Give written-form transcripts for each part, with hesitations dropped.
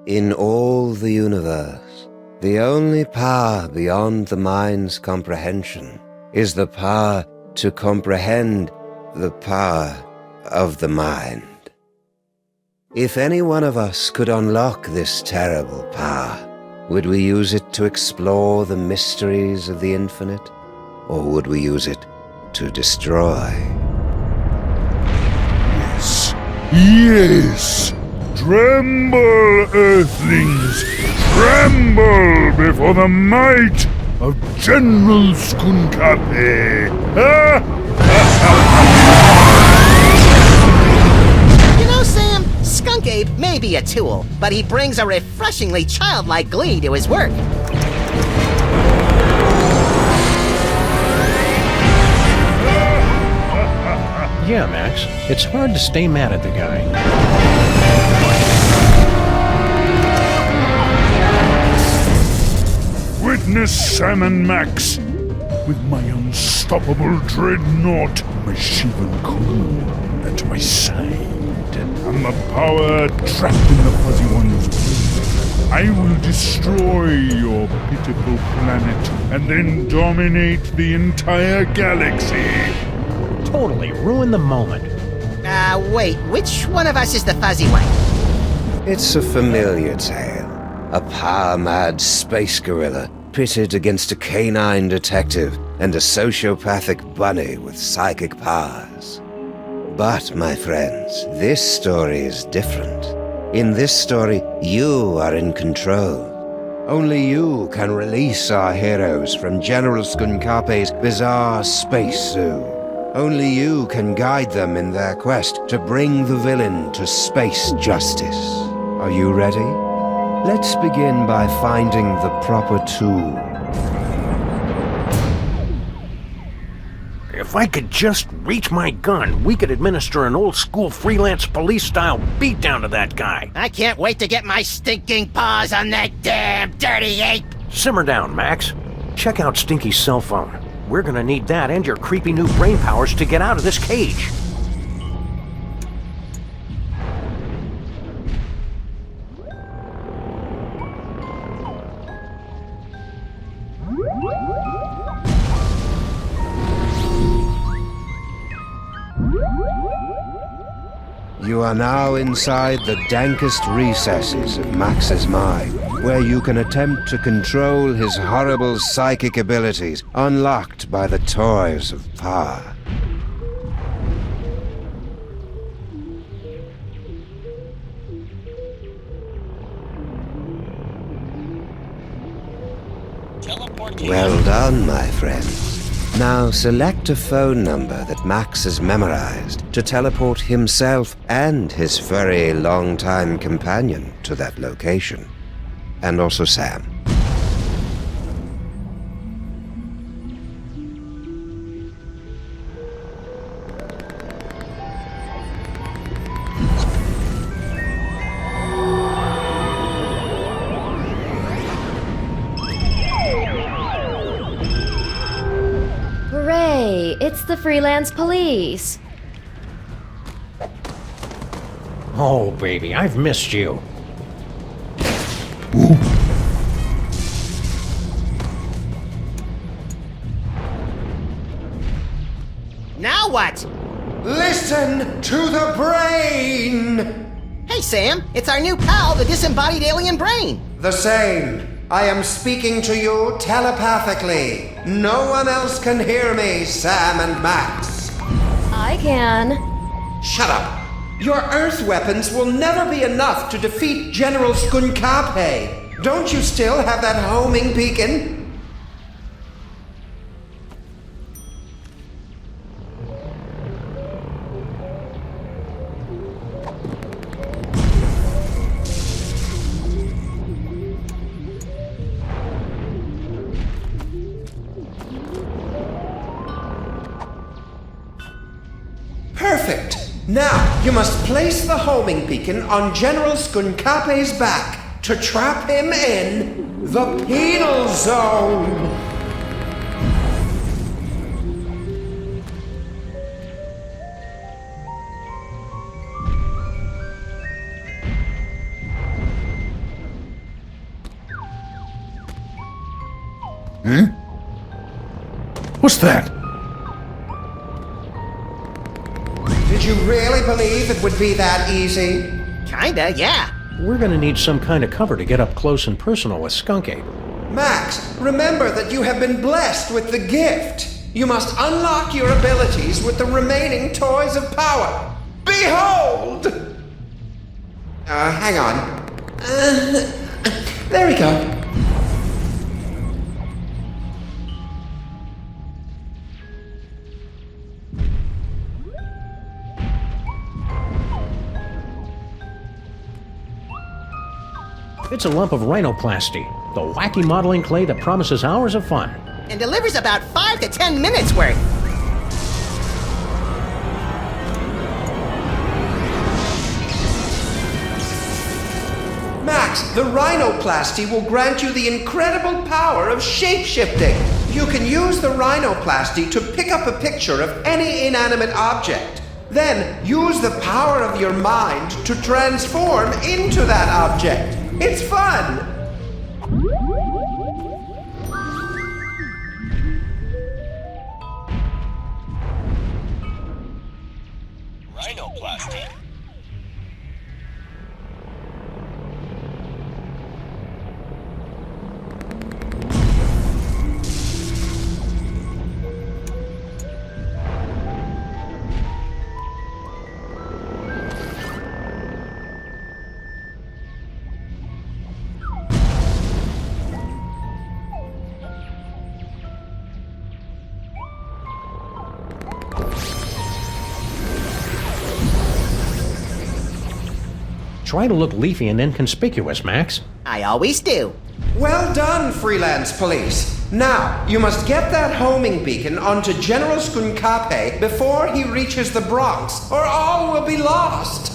In all the universe, the only power beyond the mind's comprehension is the power to comprehend the power of the mind. If any one of us could unlock this terrible power, would we use it to explore the mysteries of the infinite, or would we use it to destroy? Yes, yes! Tremble, Earthlings! Tremble before the might of General Skunkape! You know, Sam, Skunk Ape may be a tool, but he brings a refreshingly childlike glee to his work. Yeah, Max, it's hard to stay mad at the guy. Witness Sam and Max with my unstoppable dreadnought, my Shivan crew at my side, and the power trapped in the Fuzzy One's brain. I will destroy your pitiful planet and then dominate the entire galaxy. Totally ruin the moment. Wait, which one of us is the fuzzy one? It's a familiar tale. A power-mad space gorilla pitted against a canine detective and a sociopathic bunny with psychic powers. But, my friends, this story is different. In this story, you are in control. Only you can release our heroes from General Skunkape's bizarre space zoo. Only you can guide them in their quest to bring the villain to space justice. Are you ready? Let's begin by finding the proper tool. If I could just reach my gun, we could administer an old-school freelance police-style beatdown to that guy. I can't wait to get my stinking paws on that damn dirty ape! Simmer down, Max. Check out Stinky's cell phone. We're gonna need that and your creepy new brain powers to get out of this cage. You are now inside the dankest recesses of Max's mind, where you can attempt to control his horrible psychic abilities, unlocked by the toys of power. Well done, my friends. Now select a phone number that Max has memorized to teleport himself and his furry long-time companion to that location. And also Sam. Hooray! It's the freelance police! Oh, baby, I've missed you. Now what? Listen to the brain! Hey, Sam, it's our new pal, the disembodied alien brain. The same. I am speaking to you telepathically. No one else can hear me, Sam and Max. I can. Shut up. Your Earth weapons will never be enough to defeat General Skunkape. Don't you still have that homing beacon? Perfect. Now, you must place the homing beacon on General Skunkape's back. to trap him in the penal zone. Huh? What's that? Did you really believe it would be that easy? Kinda, yeah. We're gonna need some kind of cover to get up close and personal with Skunk Ape. Max, remember that you have been blessed with the gift. You must unlock your abilities with the remaining toys of power. Behold! Hang on. There we go. It's a lump of rhinoplasty, the wacky modeling clay that promises hours of fun. And delivers about 5 to 10 minutes worth. Max, the rhinoplasty will grant you the incredible power of shape-shifting. You can use the rhinoplasty to pick up a picture of any inanimate object. Then use the power of your mind to transform into that object. It's fun! Rhinoplasty. Try to look leafy and inconspicuous, Max. I always do. Well done, freelance police. Now, you must get that homing beacon onto General Skunkape before he reaches the Bronx, or all will be lost.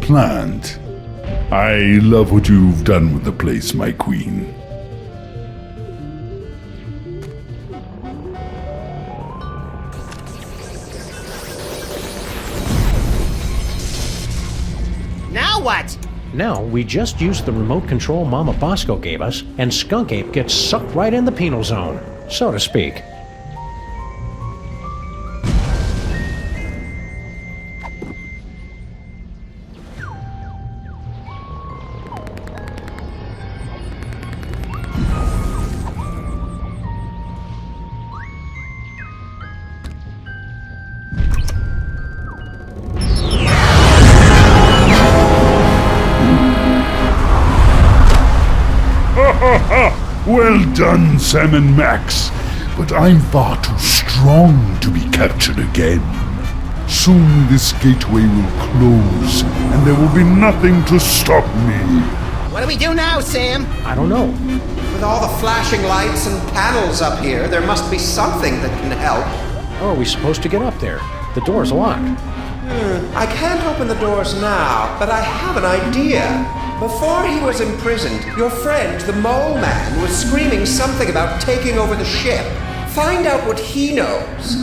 Plant. I love what you've done with the place, my queen. Now what? Now, we just use the remote control Mama Bosco gave us, and Skunk Ape gets sucked right in the penal zone, so to speak. Well done, Sam and Max, but I'm far too strong to be captured again. Soon this gateway will close, and there will be nothing to stop me. What do we do now, Sam? I don't know. With all the flashing lights and panels up here, there must be something that can help. How are we supposed to get up there? The door's locked. I can't open the doors now, but I have an idea. Before he was imprisoned, your friend, the Mole Man, was screaming something about taking over the ship. Find out what he knows.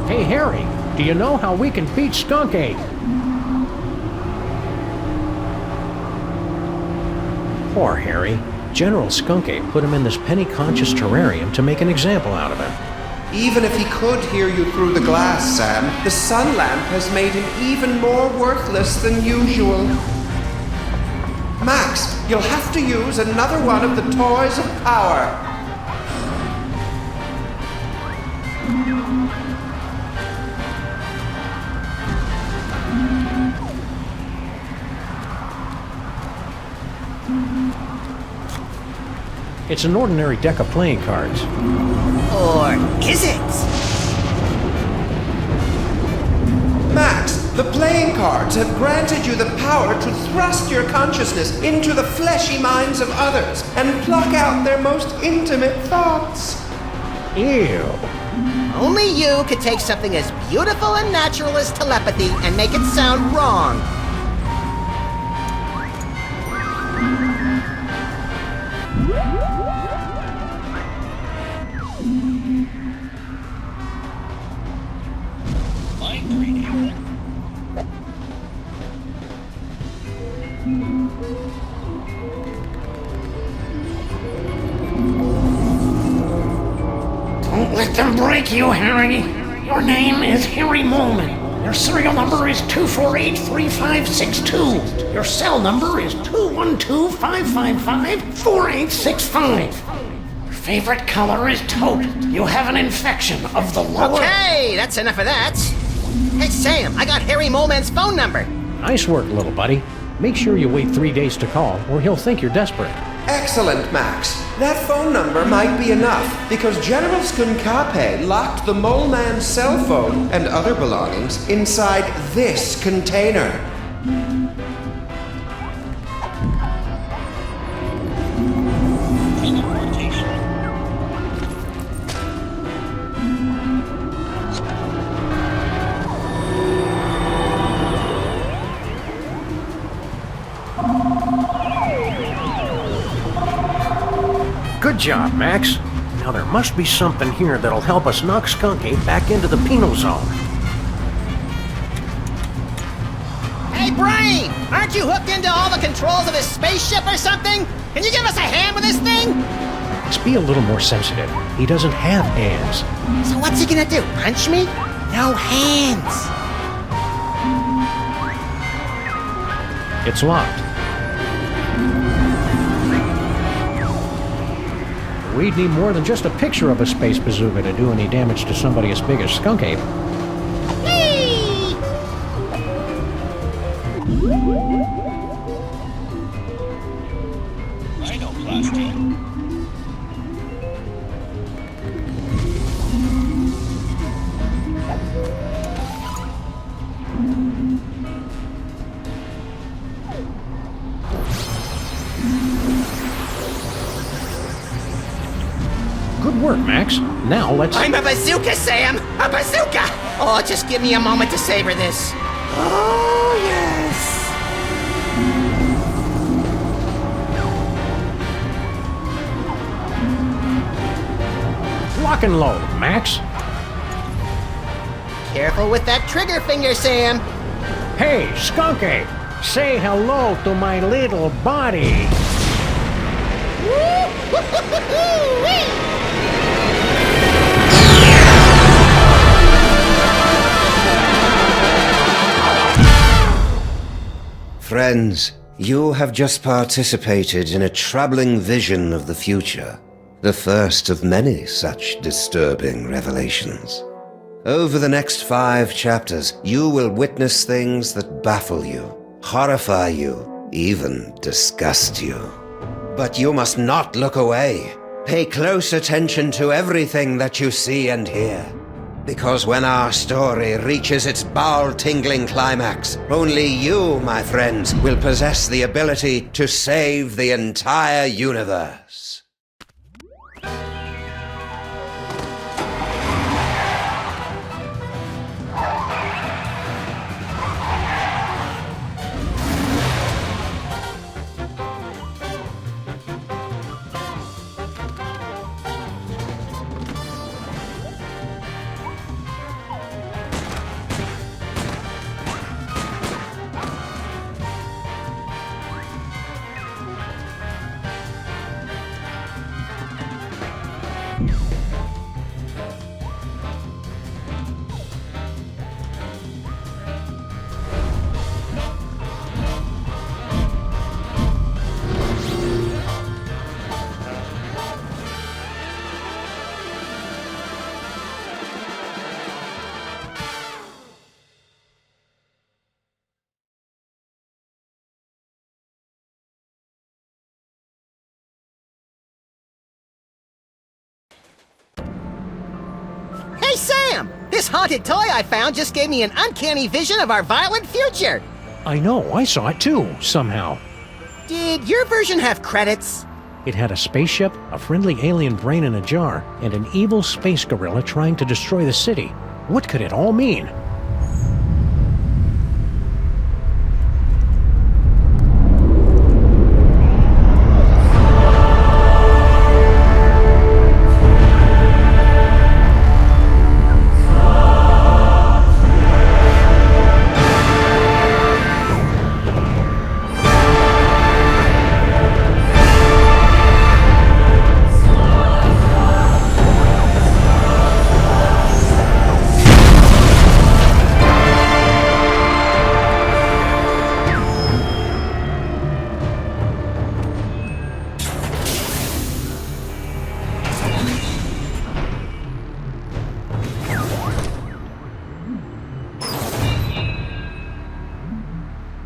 Hey, Harry, do you know how we can beat Skunk Ape? Poor Harry. General Skunk Ape put him in this penny-conscious terrarium to make an example out of him. Even if he could hear you through the glass, Sam, the sun lamp has made him even more worthless than usual. Max, you'll have to use another one of the toys of power. It's an ordinary deck of playing cards. Or is it? Max, the playing cards have granted you the power to thrust your consciousness into the fleshy minds of others and pluck out their most intimate thoughts. Ew. Only you could take something as beautiful and natural as telepathy and make it sound wrong. Don't let them break you, Harry. Your name is Harry Molman. Your serial number is 2483562. Your cell number is 212-555-4865. Your favorite color is taupe. You have an infection of the lower... Okay, that's enough of that. Hey, Sam, I got Harry Molman's phone number. Nice work, little buddy. Make sure you wait 3 days to call, or he'll think you're desperate. Excellent, Max. That phone number might be enough, because General Skunkape locked the Mole Man's cell phone and other belongings inside this container. Good job, Max. Now there must be something here that'll help us knock Skunkate back into the penal zone. Hey, Brain! Aren't you hooked into all the controls of this spaceship or something? Can you give us a hand with this thing? Let's be a little more sensitive. He doesn't have hands. So what's he gonna do, punch me? No hands. It's locked. We'd need more than just a picture of a space bazooka to do any damage to somebody as big as Skunkate. Hey! Good work, Max. Now let's... I'm a bazooka, Sam! A bazooka! Oh, just give me a moment to savor this. Oh, yes! Lock and load, Max. Careful with that trigger finger, Sam. Hey, Skunkate! Say hello to my little body. Friends, you have just participated in a troubling vision of the future, the first of many such disturbing revelations. Over the next 5 chapters, you will witness things that baffle you, horrify you, even disgust you. But you must not look away. Pay close attention to everything that you see and hear. Because when our story reaches its bowel-tingling climax, only you, my friends, will possess the ability to save the entire universe. haunted toy I found just gave me an uncanny vision of our violent future. I know, I saw it too, somehow. Did your version have credits? It had a spaceship, a friendly alien brain in a jar, and an evil space gorilla trying to destroy the city. What could it all mean?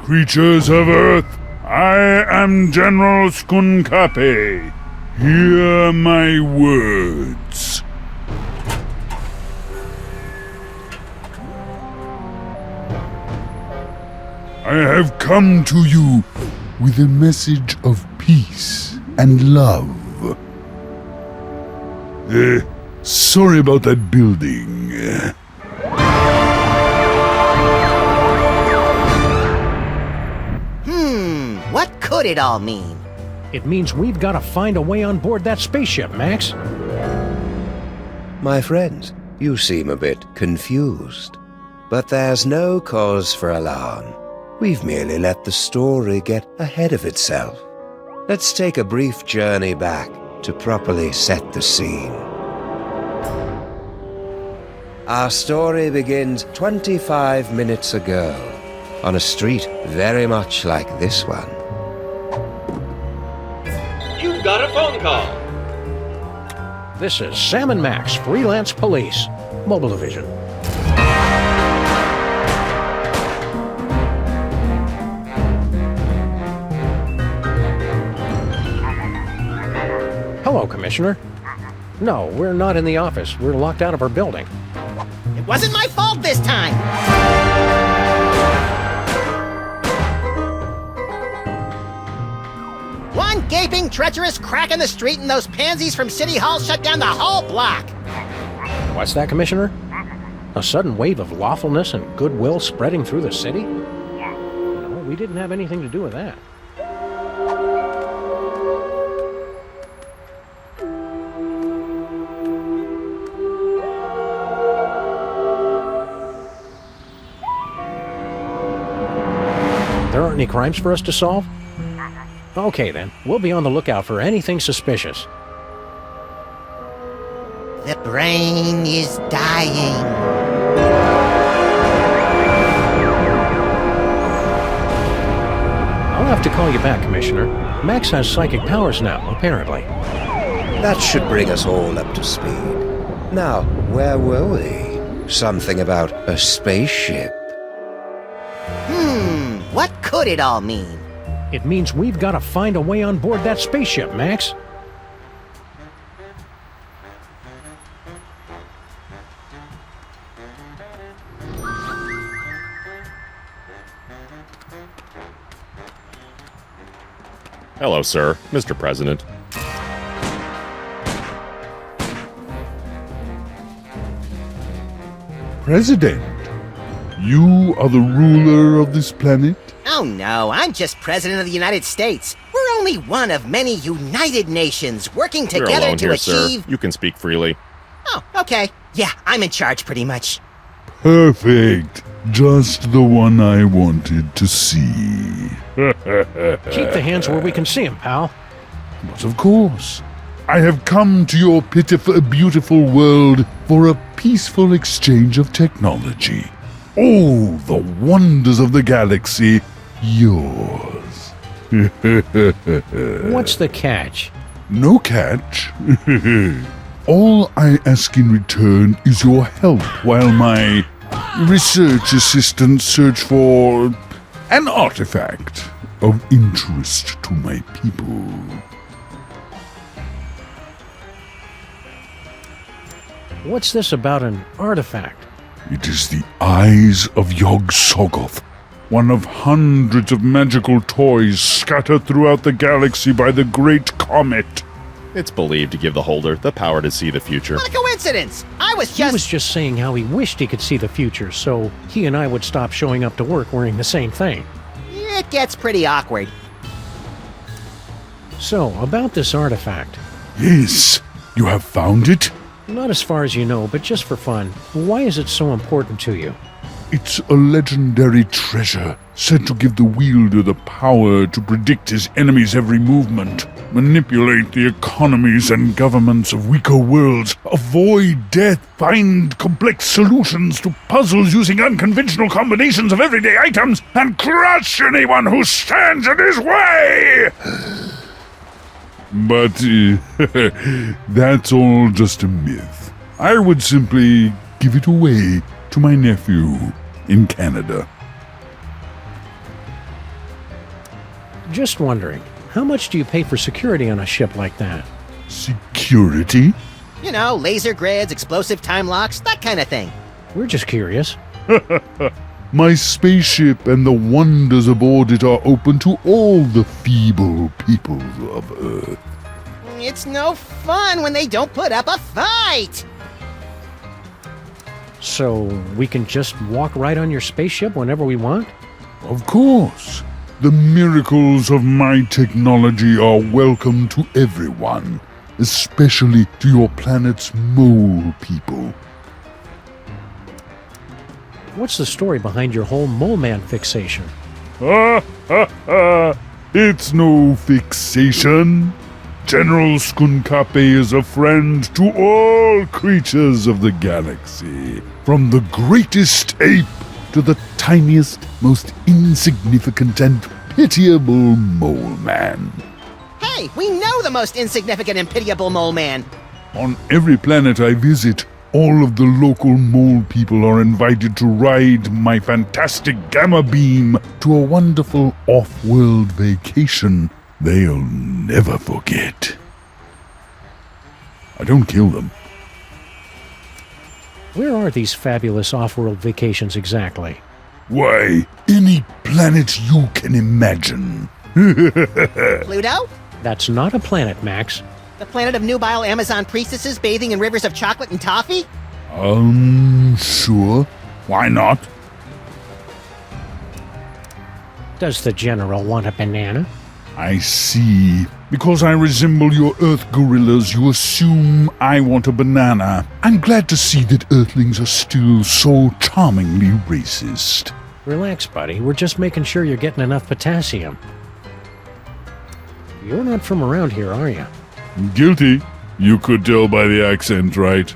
Creatures of Earth, I am General Skunkape. Hear my words. I have come to you with a message of peace and love. Sorry about that building. What could it all mean? It means we've got to find a way on board that spaceship, Max. My friends, you seem a bit confused. But there's no cause for alarm. We've merely let the story get ahead of itself. Let's take a brief journey back to properly set the scene. Our story begins 25 minutes ago, on a street very much like this one. You've got a phone call. This is Sam and Max, freelance police, mobile division. Hello, Commissioner. No, we're not in the office. We're locked out of our building. It wasn't my fault this time! One gaping, treacherous crack in the street and those pansies from City Hall shut down the whole block! What's that, Commissioner? A sudden wave of lawfulness and goodwill spreading through the city? No, we didn't have anything to do with that. There aren't any crimes for us to solve? Okay then, we'll be on the lookout for anything suspicious. The brain is dying. I'll have to call you back, Commissioner. Max has psychic powers now, apparently. That should bring us all up to speed. Now, where were we? Something about a spaceship. What could it all mean? It means we've got to find a way on board that spaceship, Max. Hello, sir. Mr. President. President, you are the ruler of this planet? Oh no, I'm just President of the United States. We're only one of many united nations working You're together alone to here, achieve... sir. You can speak freely. Oh, okay. Yeah, I'm in charge pretty much. Perfect. Just the one I wanted to see. Keep the hands where we can see them, pal. But of course, I have come to your pitiful, beautiful world for a peaceful exchange of technology. All the wonders of the galaxy, yours. What's the catch? No catch. All I ask in return is your help while my research assistants search for an artifact of interest to my people. What's this about an artifact? It is the eyes of Yog-Sothoth, one of hundreds of magical toys scattered throughout the galaxy by the Great Comet. It's believed to give the holder the power to see the future. What a coincidence! He was just saying how he wished he could see the future, so he and I would stop showing up to work wearing the same thing. It gets pretty awkward. So, about this artifact. Yes, you have found it? Not as far as you know, but just for fun. Why is it so important to you? It's a legendary treasure, said to give the wielder the power to predict his enemy's every movement, manipulate the economies and governments of weaker worlds, avoid death, find complex solutions to puzzles using unconventional combinations of everyday items, and crush anyone who stands in his way! But that's all just a myth. I would simply give it away to my nephew in Canada. Just wondering, how much do you pay for security on a ship like that? Security? You know, laser grids, explosive time locks, that kind of thing. We're just curious. My spaceship and the wonders aboard it are open to all the feeble people of Earth. It's no fun when they don't put up a fight! So, we can just walk right on your spaceship whenever we want? Of course. The miracles of my technology are welcome to everyone, especially to your planet's mole people. What's the story behind your whole mole man fixation? It's no fixation. General Skunkape is a friend to all creatures of the galaxy, from the greatest ape to the tiniest, most insignificant and pitiable mole man. Hey, we know the most insignificant and pitiable mole man. On every planet I visit, all of the local mole people are invited to ride my fantastic gamma beam to a wonderful off-world vacation they'll never forget. I don't kill them. Where are these fabulous off-world vacations exactly? Why, any planet you can imagine. Pluto? That's not a planet, Max. The planet of nubile Amazon priestesses bathing in rivers of chocolate and toffee? Sure. Why not? Does the General want a banana? I see. Because I resemble your Earth gorillas, you assume I want a banana. I'm glad to see that Earthlings are still so charmingly racist. Relax, buddy. We're just making sure you're getting enough potassium. You're not from around here, are you? Guilty. You could tell by the accent, right?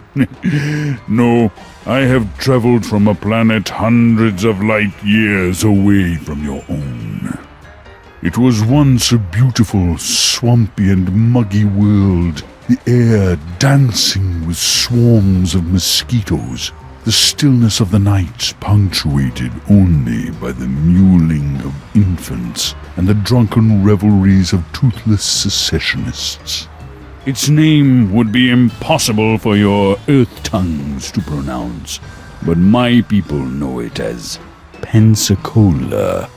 No, I have traveled from a planet hundreds of light years away from your own. It was once a beautiful, swampy and muggy world, the air dancing with swarms of mosquitoes, the stillness of the nights punctuated only by the mewling of infants and the drunken revelries of toothless secessionists. Its name would be impossible for your earth tongues to pronounce, but my people know it as Pensacola.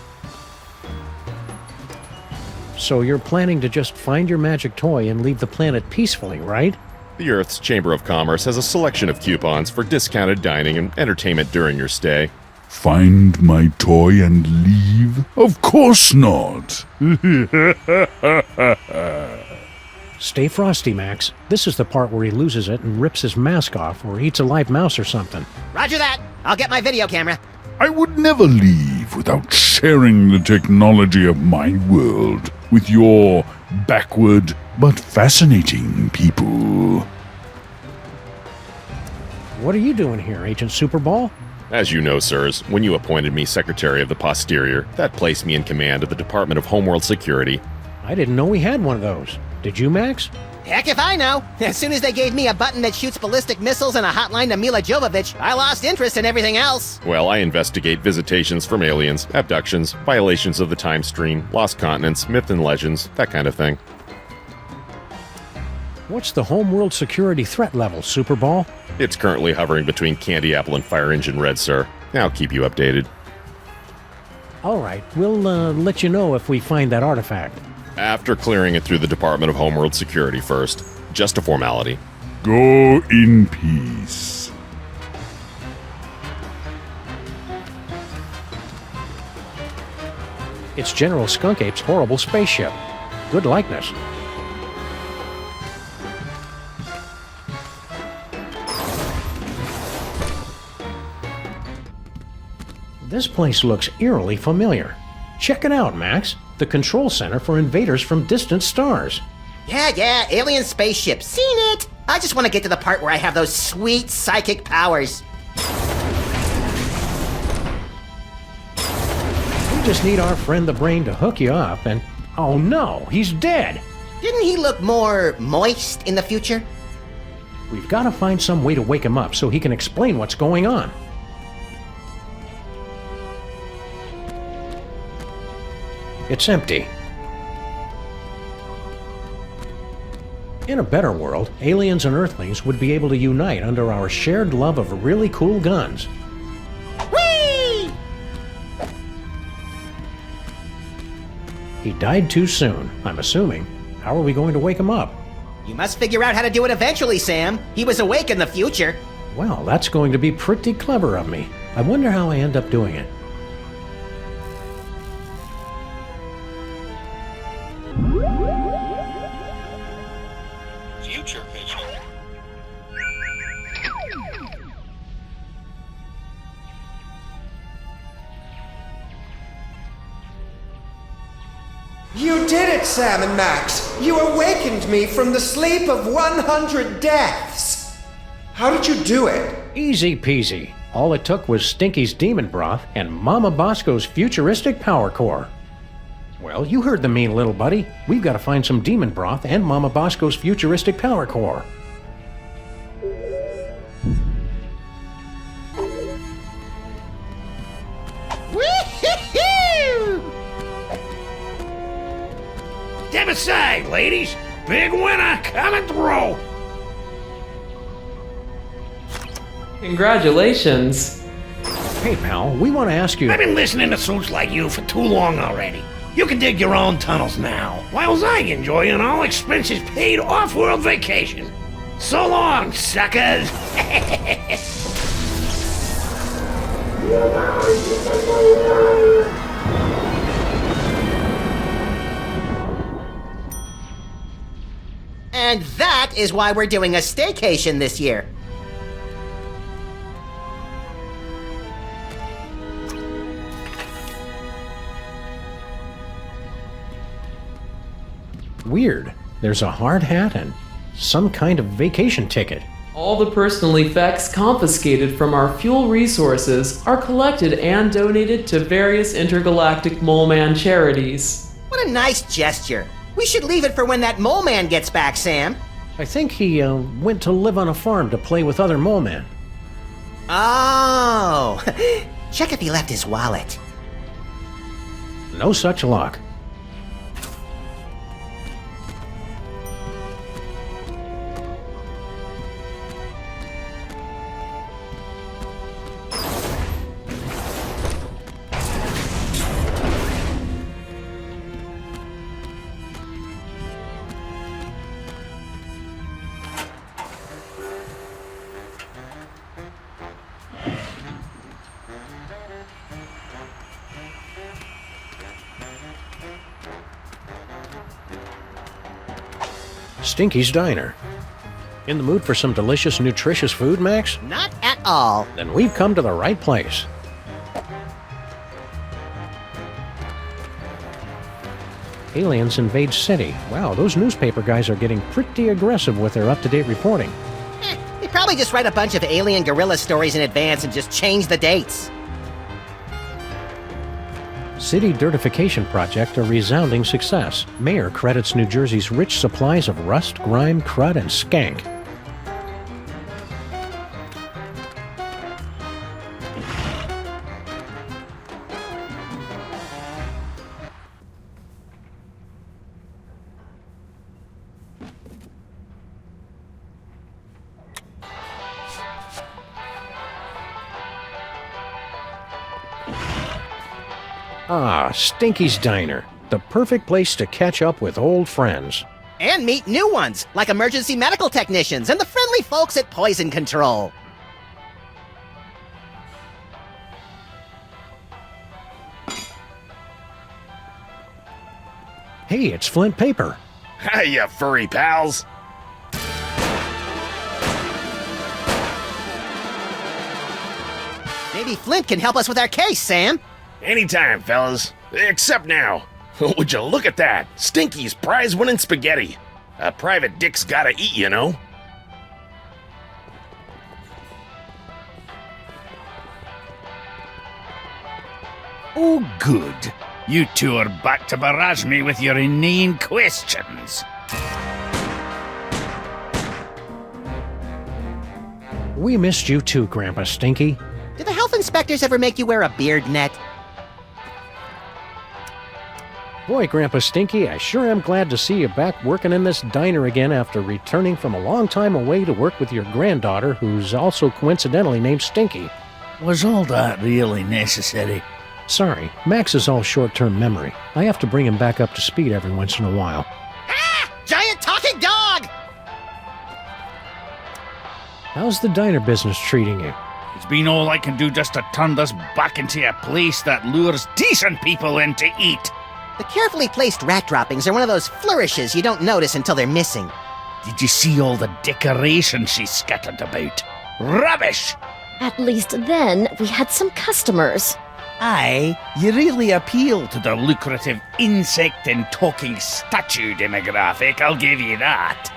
So you're planning to just find your magic toy and leave the planet peacefully, right? The Earth's Chamber of Commerce has a selection of coupons for discounted dining and entertainment during your stay. Find my toy and leave? Of course not! Stay frosty, Max. This is the part where he loses it and rips his mask off or eats a live mouse or something. Roger that. I'll get my video camera. I would never leave without sharing the technology of my world with your backward but fascinating people. What are you doing here, Agent Superball? As you know, sirs, when you appointed me Secretary of the Posterior, that placed me in command of the Department of Homeworld Security. I didn't know we had one of those. Did you, Max? Heck if I know. As soon as they gave me a button that shoots ballistic missiles and a hotline to Mila Jovovich, I lost interest in everything else. Well, I investigate visitations from aliens, abductions, violations of the time stream, lost continents, myth and legends, that kind of thing. What's the homeworld security threat level, Superball? It's currently hovering between Candy Apple and Fire Engine Red, sir. I'll keep you updated. All right, we'll let you know if we find that artifact. After clearing it through the Department of Homeworld Security first. Just a formality. Go in peace. It's General Skunk Ape's horrible spaceship. Good likeness. This place looks eerily familiar. Check it out, Max. The control center for invaders from distant stars. Yeah, alien spaceship. Seen it! I just want to get to the part where I have those sweet psychic powers. We just need our friend the Brain to hook you up and... Oh no, he's dead! Didn't he look more moist in the future? We've got to find some way to wake him up so he can explain what's going on. It's empty. In a better world, aliens and Earthlings would be able to unite under our shared love of really cool guns. Whee! He died too soon, I'm assuming. How are we going to wake him up? You must figure out how to do it eventually, Sam. He was awake in the future. Well, that's going to be pretty clever of me. I wonder how I end up doing it. Future vision. You did it, Sam and Max! You awakened me from the sleep of 100 deaths! How did you do it? Easy peasy. All it took was Stinky's demon broth and Mama Bosco's futuristic power core. Well, you heard the mean little buddy. We've got to find some demon broth and Mama Bosco's futuristic power core. Woo-hoo-hoo! Step aside, ladies. Big winner coming through. Congratulations. Hey, pal, we want to ask you... I've been listening to suits like you for too long already. You can dig your own tunnels now, whilst I enjoy an all-expenses-paid off-world vacation. So long, suckers! And that is why we're doing a staycation this year. Weird. There's a hard hat and some kind of vacation ticket. All the personal effects confiscated from our fuel resources are collected and donated to various intergalactic mole man charities. What a nice gesture. We should leave it for when that mole man gets back, Sam. I think he went to live on a farm to play with other mole men. Oh, check if he left his wallet. No such luck. Stinky's Diner. In the mood for some delicious, nutritious food, Max? Not at all. Then we've come to the right place. Aliens invade city. Wow, those newspaper guys are getting pretty aggressive with their up-to-date reporting. They probably just write a bunch of alien guerrilla stories in advance and just change the dates. City dirtification project a resounding success. Mayor credits New Jersey's rich supplies of rust, grime, crud, and skank. Ah, Stinky's Diner. The perfect place to catch up with old friends. And meet new ones, like emergency medical technicians and the friendly folks at Poison Control. Hey, it's Flint Paper. Hi, you furry pals. Maybe Flint can help us with our case, Sam. Anytime, fellas. Except now. Would you look at that? Stinky's prize-winning spaghetti. A private dick's gotta eat, you know. Oh, good. You two are back to barrage me with your inane questions. We missed you too, Grandpa Stinky. Did the health inspectors ever make you wear a beard net? Boy, Grandpa Stinky, I sure am glad to see you back working in this diner again after returning from a long time away to work with your granddaughter, who's also coincidentally named Stinky. Was all that really necessary? Sorry, Max is all short-term memory. I have to bring him back up to speed every once in a while. Ah! Giant talking dog! How's the diner business treating you? It's been all I can do just to turn this back into a place that lures decent people in to eat. The carefully placed rat droppings are one of those flourishes you don't notice until they're missing. Did you see all the decorations she scattered about? Rubbish! At least then we had some customers. Aye, you really appeal to the lucrative insect and talking statue demographic, I'll give you that.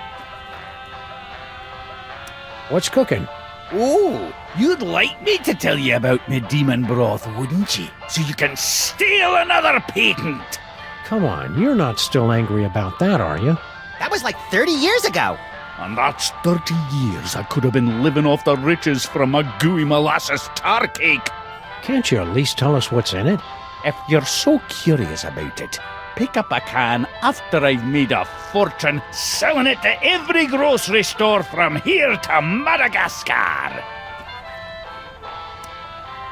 What's cooking? Oh, you'd like me to tell you about me demon broth, wouldn't you? So you can steal another patent. Come on, you're not still angry about that, are you? That was like 30 years ago. And that's 30 years I could have been living off the riches from a gooey molasses tar cake. Can't you at least tell us what's in it? If you're so curious about it, pick up a can after I've made a fortune selling it to every grocery store from here to Madagascar.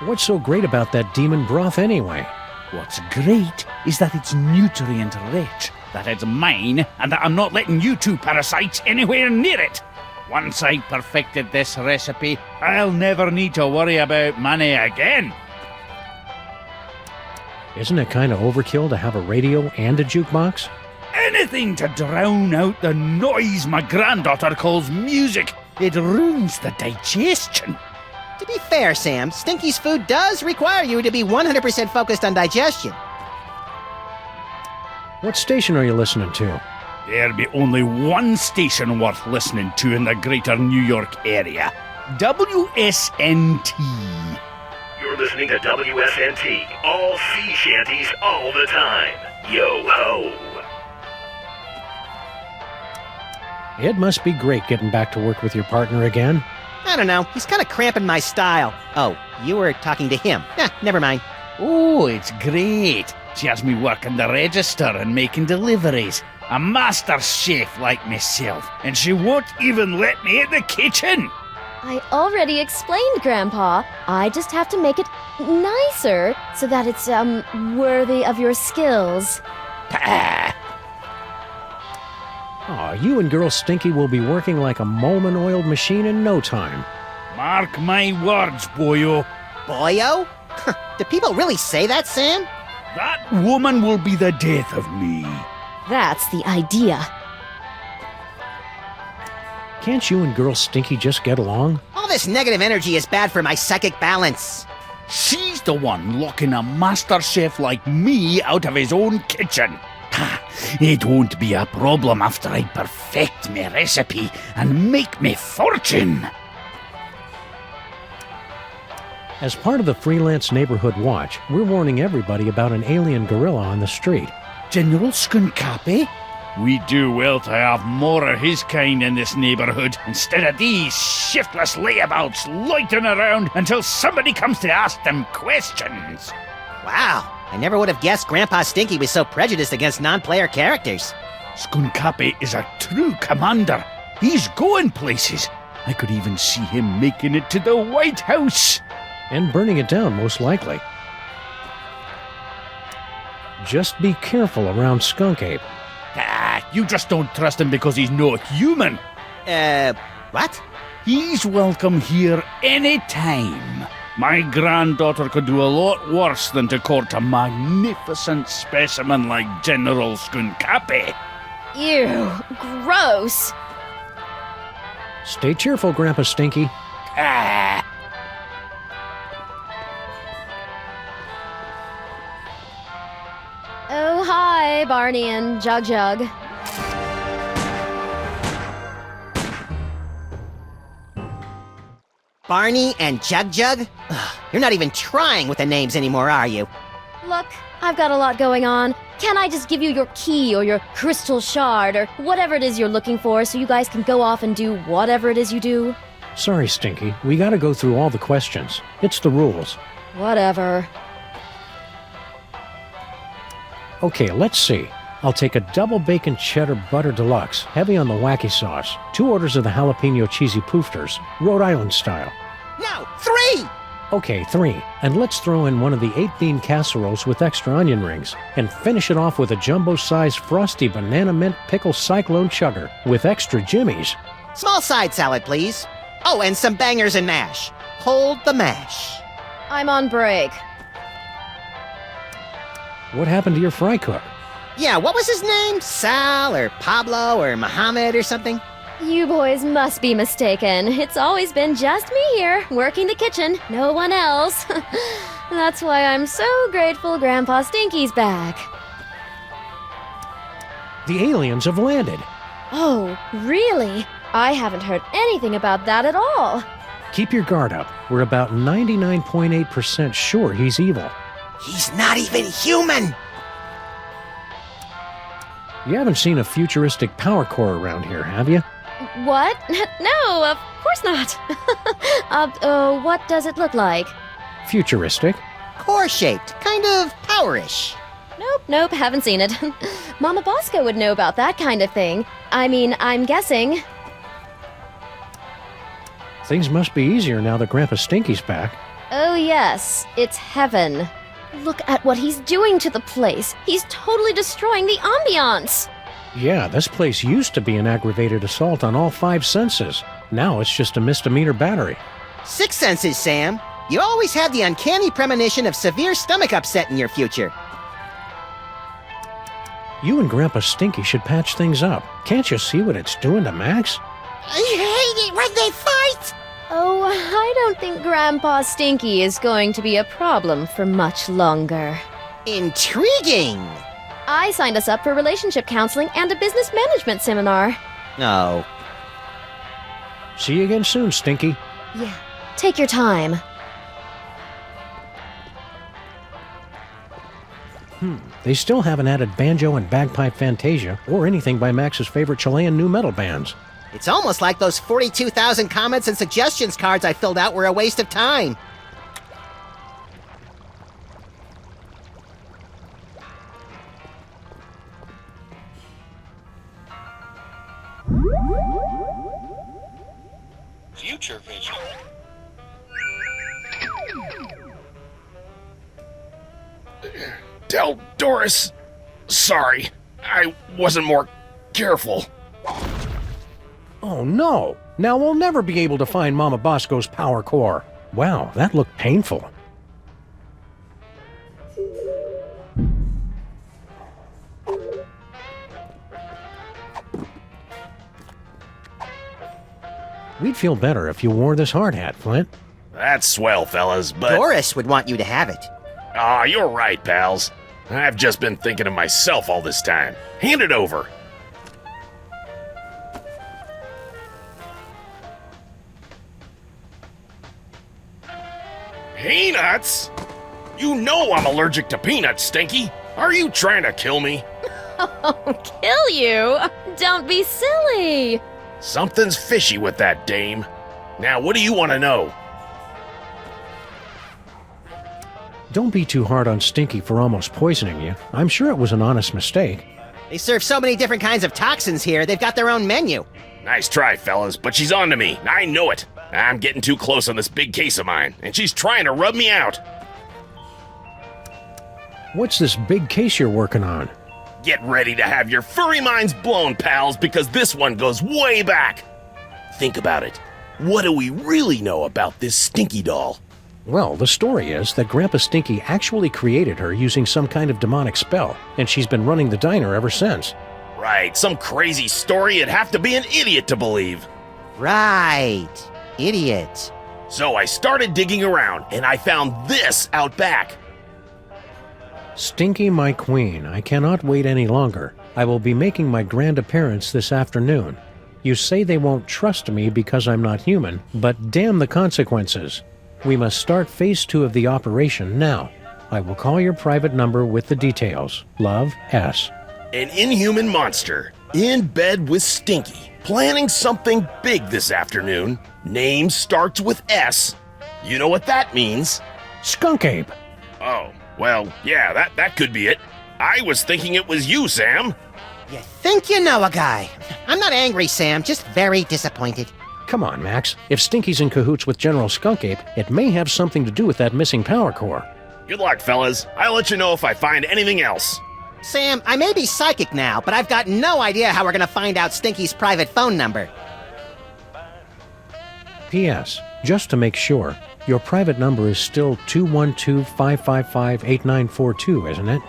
What's so great about that demon broth anyway? What's great is that it's nutrient rich, that it's mine, and that I'm not letting you two parasites anywhere near it. Once I've perfected this recipe, I'll never need to worry about money again. Isn't it kind of overkill to have a radio and a jukebox? Anything to drown out the noise my granddaughter calls music. It ruins the digestion. To be fair, Sam, Stinky's food does require you to be 100% focused on digestion. What station are you listening to? There'll be only one station worth listening to in the greater New York area. WSNT. You're listening to WSNT, all sea shanties all the time. Yo ho! It must be great getting back to work with your partner again. I don't know, he's kind of cramping my style. Oh, you were talking to him. Never mind. Oh, it's great. She has me working the register and making deliveries. A master chef like myself, and she won't even let me in the kitchen. I already explained, Grandpa. I just have to make it nicer so that it's, worthy of your skills. Pah. Aw, you and Girl Stinky will be working like a Molman-oiled machine in no time. Mark my words, boyo. Boyo? Do people really say that, Sam? That woman will be the death of me. That's the idea. Can't you and Girl Stinky just get along? All this negative energy is bad for my psychic balance. She's the one locking a master chef like me out of his own kitchen. It won't be a problem after I perfect my recipe and make me fortune. As part of the Freelance Neighborhood Watch, we're warning everybody about an alien gorilla on the street. General Skunkapi? We do well to have more of his kind in this neighborhood instead of these shiftless layabouts loitering around until somebody comes to ask them questions. Wow, I never would have guessed Grandpa Stinky was so prejudiced against non-player characters. Skunkapi is a true commander. He's going places. I could even see him making it to the White House. And burning it down, most likely. Just be careful around Skunk Ape. Ah, you just don't trust him because he's not human. What? He's welcome here any time. My granddaughter could do a lot worse than to court a magnificent specimen like General Skunkapi. Ew, gross. Stay cheerful, Grandpa Stinky. Ah. Oh, hi, Barney and Jug Jug. Barney and Jug Jug? Ugh, you're not even trying with the names anymore, are you? Look, I've got a lot going on. Can't I just give you your key or your crystal shard or whatever it is you're looking for so you guys can go off and do whatever it is you do? Sorry, Stinky. We gotta go through all the questions. It's the rules. Whatever. Okay, let's see. I'll take a double bacon cheddar butter deluxe, heavy on the wacky sauce, 2 orders of the jalapeno cheesy poofters, Rhode Island style. No, 3! Okay, 3. And let's throw in one of the 8-bean casseroles with extra onion rings, and finish it off with a jumbo-sized frosty banana mint pickle cyclone chugger with extra jimmies. Small side salad, please. Oh, and some bangers and mash. Hold the mash. I'm on break. What happened to your fry cook? Yeah, what was his name? Sal or Pablo or Mohammed or something? You boys must be mistaken. It's always been just me here, working the kitchen, no one else. That's why I'm so grateful Grandpa Stinky's back. The aliens have landed. Oh, really? I haven't heard anything about that at all. Keep your guard up. We're about 99.8% sure he's evil. He's not even human! You haven't seen a futuristic power core around here, have you? What? No, of course not. What does it look like? Futuristic? Core-shaped, kind of powerish. Nope, haven't seen it. Mama Bosco would know about that kind of thing. I mean, I'm guessing. Things must be easier now that Grandpa Stinky's back. Oh yes, it's heaven. Look at what he's doing to the place. He's totally destroying the ambiance. Yeah, this place used to be an aggravated assault on all 5 senses. Now it's just a misdemeanor battery. 6 senses, Sam. You always have the uncanny premonition of severe stomach upset in your future. You and Grandpa Stinky should patch things up. Can't you see what it's doing to Max? I hate it when they fight! Oh, I don't think Grandpa Stinky is going to be a problem for much longer. Intriguing! I signed us up for relationship counseling and a business management seminar. Oh. See you again soon, Stinky. Yeah, take your time. They still haven't added banjo and bagpipe fantasia or anything by Max's favorite Chilean nu metal bands. It's almost like those 42,000 comments and suggestions cards I filled out were a waste of time. Future vision. Tell Doris. Sorry, I wasn't more careful. Oh no! Now we'll never be able to find Mama Bosco's power core. Wow, that looked painful. We'd feel better if you wore this hard hat, Flint. That's swell, fellas, but... Doris would want you to have it. Ah, you're right, pals. I've just been thinking of myself all this time. Hand it over. Peanuts? You know I'm allergic to peanuts, Stinky. Are you trying to kill me? Oh, kill you? Don't be silly. Something's fishy with that dame. Now, what do you want to know? Don't be too hard on Stinky for almost poisoning you. I'm sure it was an honest mistake. They serve so many different kinds of toxins here, they've got their own menu. Nice try, fellas, but she's on to me. I know it. I'm getting too close on this big case of mine, and she's trying to rub me out. What's this big case you're working on? Get ready to have your furry minds blown, pals, because this one goes way back. Think about it. What do we really know about this Stinky doll? Well, the story is that Grandpa Stinky actually created her using some kind of demonic spell, and she's been running the diner ever since. Right, some crazy story you'd have to be an idiot to believe. Right. Idiot. So I started digging around, and I found this out back. Stinky, my queen, I cannot wait any longer. I will be making my grand appearance this afternoon. You say they won't trust me because I'm not human, but damn the consequences. We must start phase 2 of the operation now. I will call your private number with the details. Love, S. An inhuman monster, in bed with Stinky, planning something big this afternoon. Name starts with S. You know what that means? Skunk ape. Oh, well, yeah, that could be it. I was thinking it was you, Sam. You think you know a guy. I'm not angry, Sam, just very disappointed. Come on, Max. If Stinky's in cahoots with General Skunk Ape, it may have something to do with that missing power core. Good luck, fellas. I'll let you know if I find anything else. Sam, I may be psychic now, but I've got no idea how we're gonna find out Stinky's private phone number. P.S. Just to make sure, your private number is still 212-555-8942, isn't it?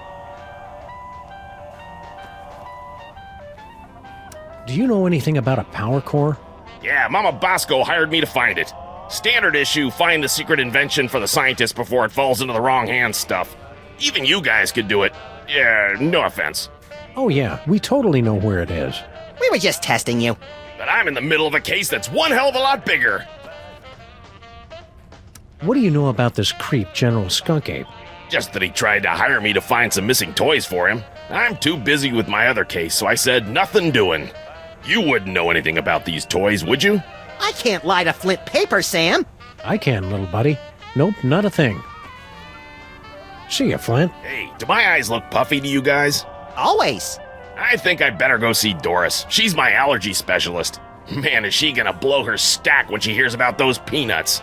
Do you know anything about a power core? Yeah, Mama Bosco hired me to find it. Standard issue, find the secret invention for the scientist before it falls into the wrong hands stuff. Even you guys could do it. Yeah, no offense. Oh yeah, we totally know where it is. We were just testing you. But I'm in the middle of a case that's one hell of a lot bigger. What do you know about this creep, General Skunk Ape? Just that he tried to hire me to find some missing toys for him. I'm too busy with my other case, so I said nothing doing. You wouldn't know anything about these toys, would you? I can't lie to Flint paper, Sam. I can, little buddy. Nope, not a thing. See ya, Flint. Hey, do my eyes look puffy to you guys? Always. I think I better go see Doris. She's my allergy specialist. Man, is she gonna blow her stack when she hears about those peanuts.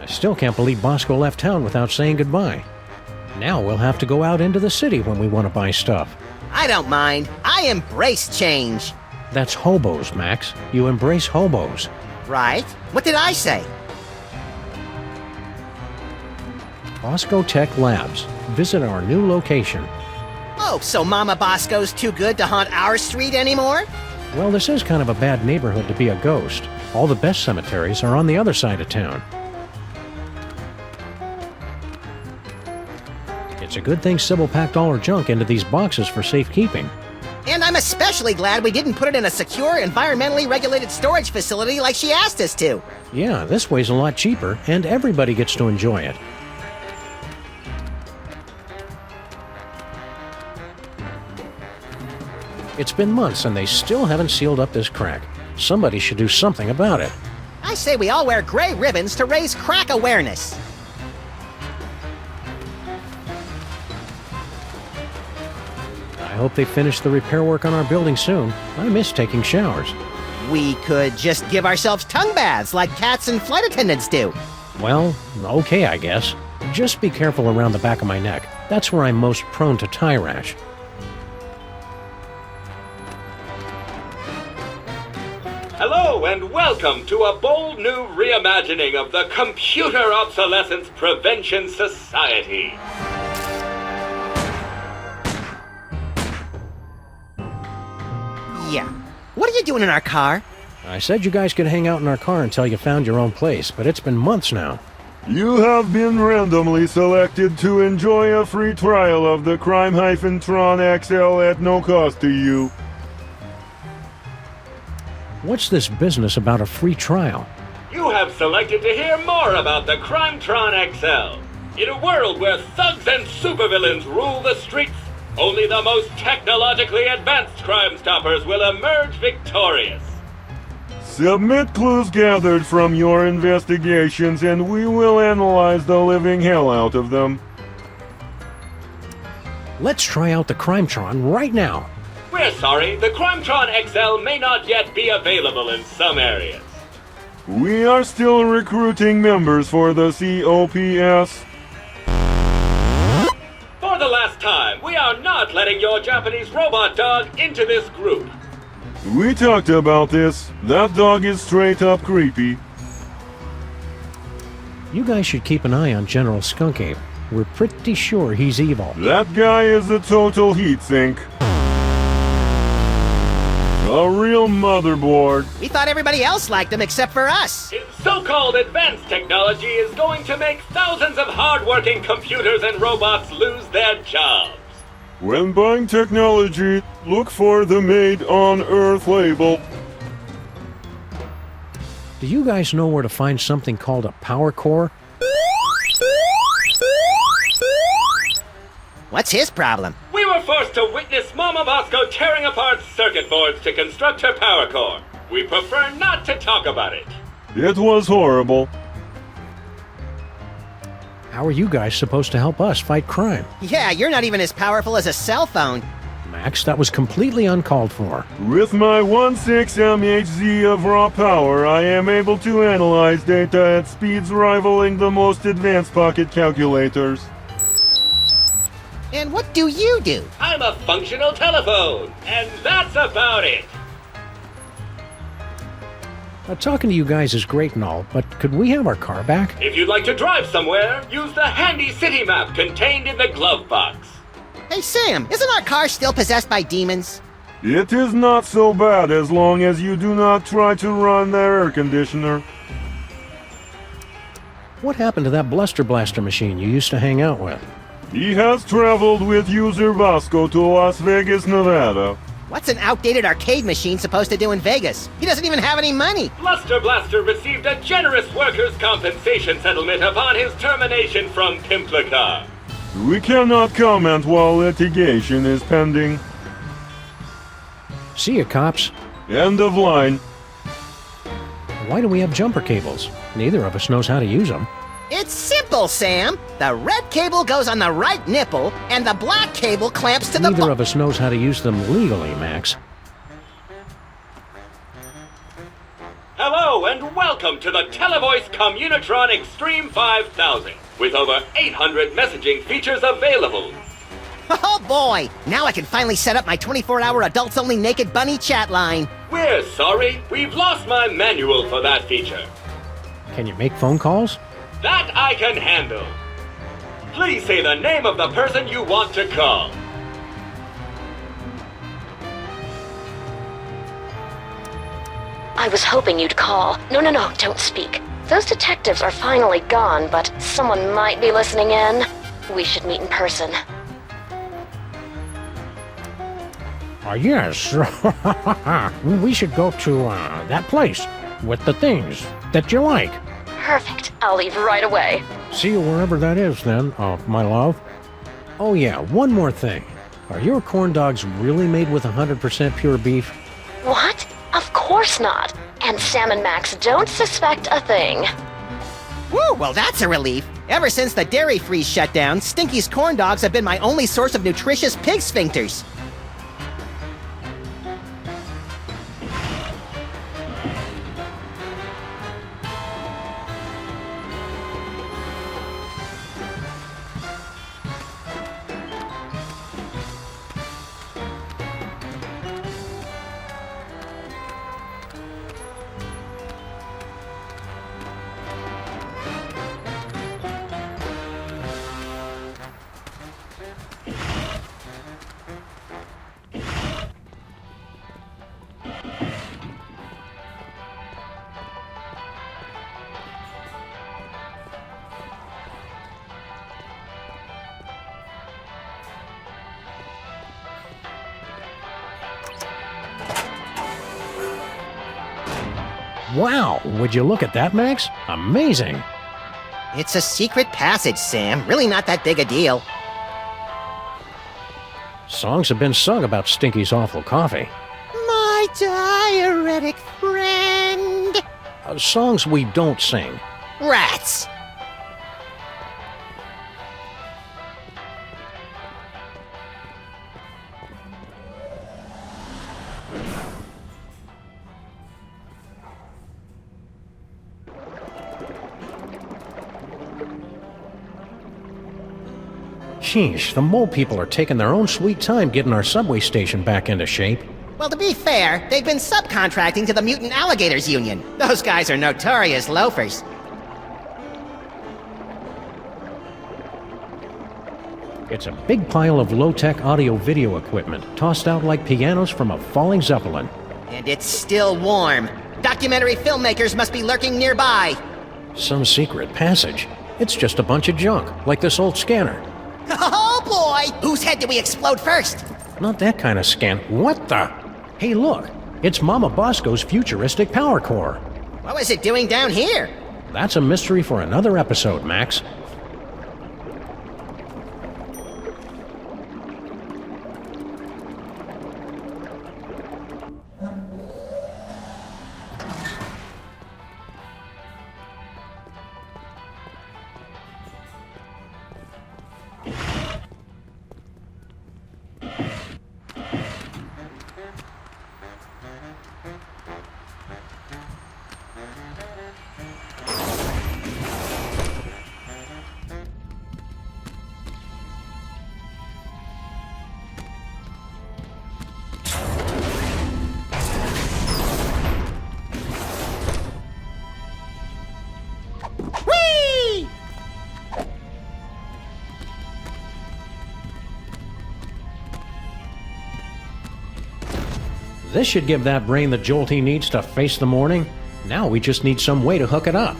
I still can't believe Bosco left town without saying goodbye. Now we'll have to go out into the city when we want to buy stuff. I don't mind. I embrace change. That's hobos, Max. You embrace hobos. Right? What did I say? Bosco Tech Labs. Visit our new location. Oh, so Mama Bosco's too good to haunt our street anymore? Well, this is kind of a bad neighborhood to be a ghost. All the best cemeteries are on the other side of town. It's a good thing Sybil packed all her junk into these boxes for safekeeping. And I'm especially glad we didn't put it in a secure, environmentally regulated storage facility like she asked us to. Yeah, this way's a lot cheaper, and everybody gets to enjoy it. It's been months and they still haven't sealed up this crack. Somebody should do something about it. I say we all wear gray ribbons to raise crack awareness. I hope they finish the repair work on our building soon. I miss taking showers. We could just give ourselves tongue baths like cats and flight attendants do. Well, okay, I guess. Just be careful around the back of my neck. That's where I'm most prone to tie rash. Hello and welcome to a bold new reimagining of the Computer Obsolescence Prevention Society. Yeah. What are you doing in our car? I said you guys could hang out in our car until you found your own place, but it's been months now. You have been randomly selected to enjoy a free trial of the Crime-Tron XL at no cost to you. What's this business about a free trial? You have selected to hear more about the Crime-Tron XL. In a world where thugs and supervillains rule the streets, Only the most technologically advanced Crime Stoppers will emerge victorious. Submit clues gathered from your investigations and we will analyze the living hell out of them. Let's try out the Crimetron right now. We're sorry, the Crimetron XL may not yet be available in some areas. We are still recruiting members for the COPS. For the last time, we are not letting your Japanese robot dog into this group. We talked about this. That dog is straight up creepy. You guys should keep an eye on General Skunky. We're pretty sure he's evil. That guy is a total heatsink. A real motherboard. We thought everybody else liked him except for us. His so-called advanced technology is going to make thousands of hard-working computers and robots lose their jobs. When buying technology, look for the Made on Earth label. Do you guys know where to find something called a power core? What's his problem? We were forced to witness Mama Bosco tearing apart circuit boards to construct her power core. We prefer not to talk about it. It was horrible. How are you guys supposed to help us fight crime? Yeah, you're not even as powerful as a cell phone. Max, that was completely uncalled for. With my 1.6 mHz of raw power, I am able to analyze data at speeds rivaling the most advanced pocket calculators. And what do you do? I'm a functional telephone, and that's about it. Talking to you guys is great and all, but could we have our car back? If you'd like to drive somewhere, use the handy city map contained in the glove box. Hey, Sam, isn't our car still possessed by demons? It is not so bad as long as you do not try to run the air conditioner. What happened to that Bluster Blaster machine you used to hang out with? He has traveled with user Vasco to Las Vegas, Nevada. What's an outdated arcade machine supposed to do in Vegas? He doesn't even have any money. Bluster Blaster received a generous workers' compensation settlement upon his termination from Pimplica. We cannot comment while litigation is pending. See ya, cops. End of line. Why do we have jumper cables? Neither of us knows how to use them. It's simple, Sam. The red cable goes on the right nipple, and the black cable clamps to the Neither of us knows how to use them legally, Max. Hello and welcome to the Televoice Communitron Extreme 5000, with over 800 messaging features available. Oh boy! Now I can finally set up my 24-hour adults-only naked bunny chat line. We're sorry, we've lost my manual for that feature. Can you make phone calls? That I can handle. Please say the name of the person you want to call. I was hoping you'd call. No, don't speak. Those detectives are finally gone, but someone might be listening in. We should meet in person. Yes. We should go to that place with the things that you like. Perfect. I'll leave right away. See you wherever that is then, my love. Oh yeah, one more thing. Are your corn dogs really made with 100% pure beef? What? Of course not. And Sam and Max don't suspect a thing. Woo, well that's a relief. Ever since the dairy-free shutdown, Stinky's corn dogs have been my only source of nutritious pig sphincters. Wow, would you look at that, Max? Amazing. It's a secret passage, Sam. Really not that big a deal. Songs have been sung about Stinky's awful coffee. My diuretic friend. Songs we don't sing. Rats. Sheesh, the mole people are taking their own sweet time getting our subway station back into shape. Well, to be fair, they've been subcontracting to the Mutant Alligators Union. Those guys are notorious loafers. It's a big pile of low-tech audio-video equipment, tossed out like pianos from a falling zeppelin. And it's still warm. Documentary filmmakers must be lurking nearby. Some secret passage. It's just a bunch of junk, like this old scanner. Oh boy! Whose head did we explode first? Not that kind of scan. What the? Hey, look. It's Mama Bosco's futuristic power core. What was it doing down here? That's a mystery for another episode, Max. This should give that brain the jolt he needs to face the morning. Now we just need some way to hook it up.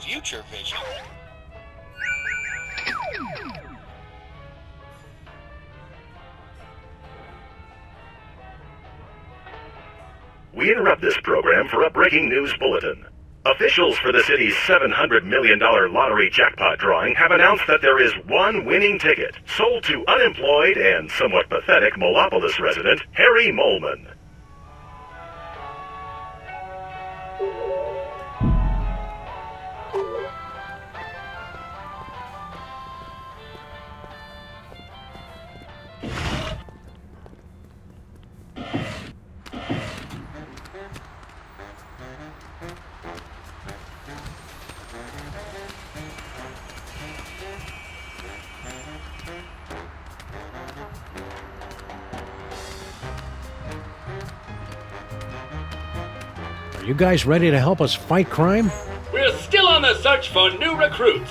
Future vision. We interrupt this program for a breaking news bulletin. Officials for the city's $700 million lottery jackpot drawing have announced that there is one winning ticket sold to unemployed and somewhat pathetic Molopolis resident Harry Molman. Are you guys ready to help us fight crime? We're still on the search for new recruits.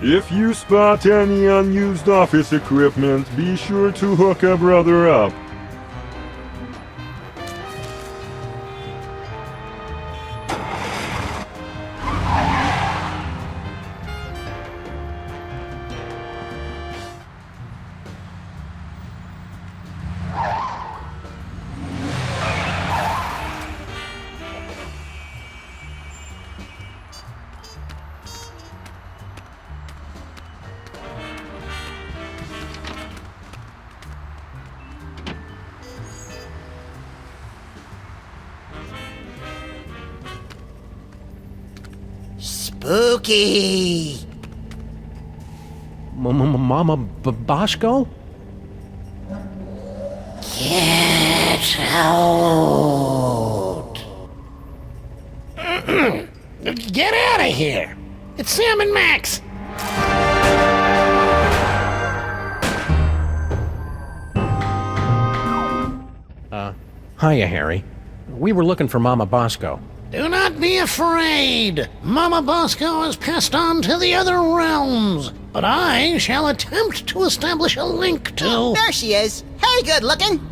If you spot any unused office equipment, be sure to hook a brother up. Spooky! Mama Bosco? Get out! Get out of here! It's Sam and Max! Hiya, Harry. We were looking for Mama Bosco. Do not be afraid. Mama Bosco has passed on to the other realms, but I shall attempt to establish a link to... There she is. Hey, good looking.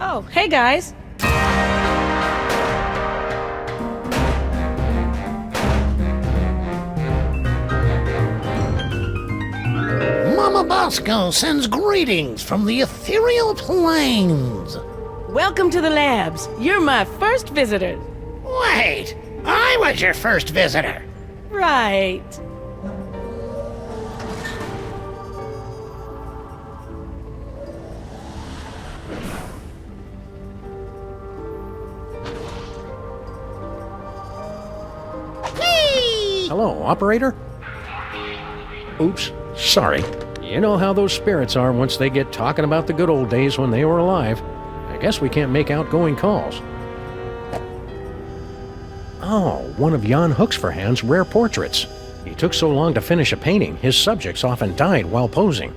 Oh, hey guys. Mama Bosco sends greetings from the ethereal plains. Welcome to the labs. You're my first visitor. Wait, I was your first visitor. Right. Hello, operator? Oops, sorry. You know how those spirits are once they get talking about the good old days when they were alive. I guess we can't make outgoing calls. Oh, one of Jan Hoeksverhand's rare portraits. He took so long to finish a painting, his subjects often died while posing.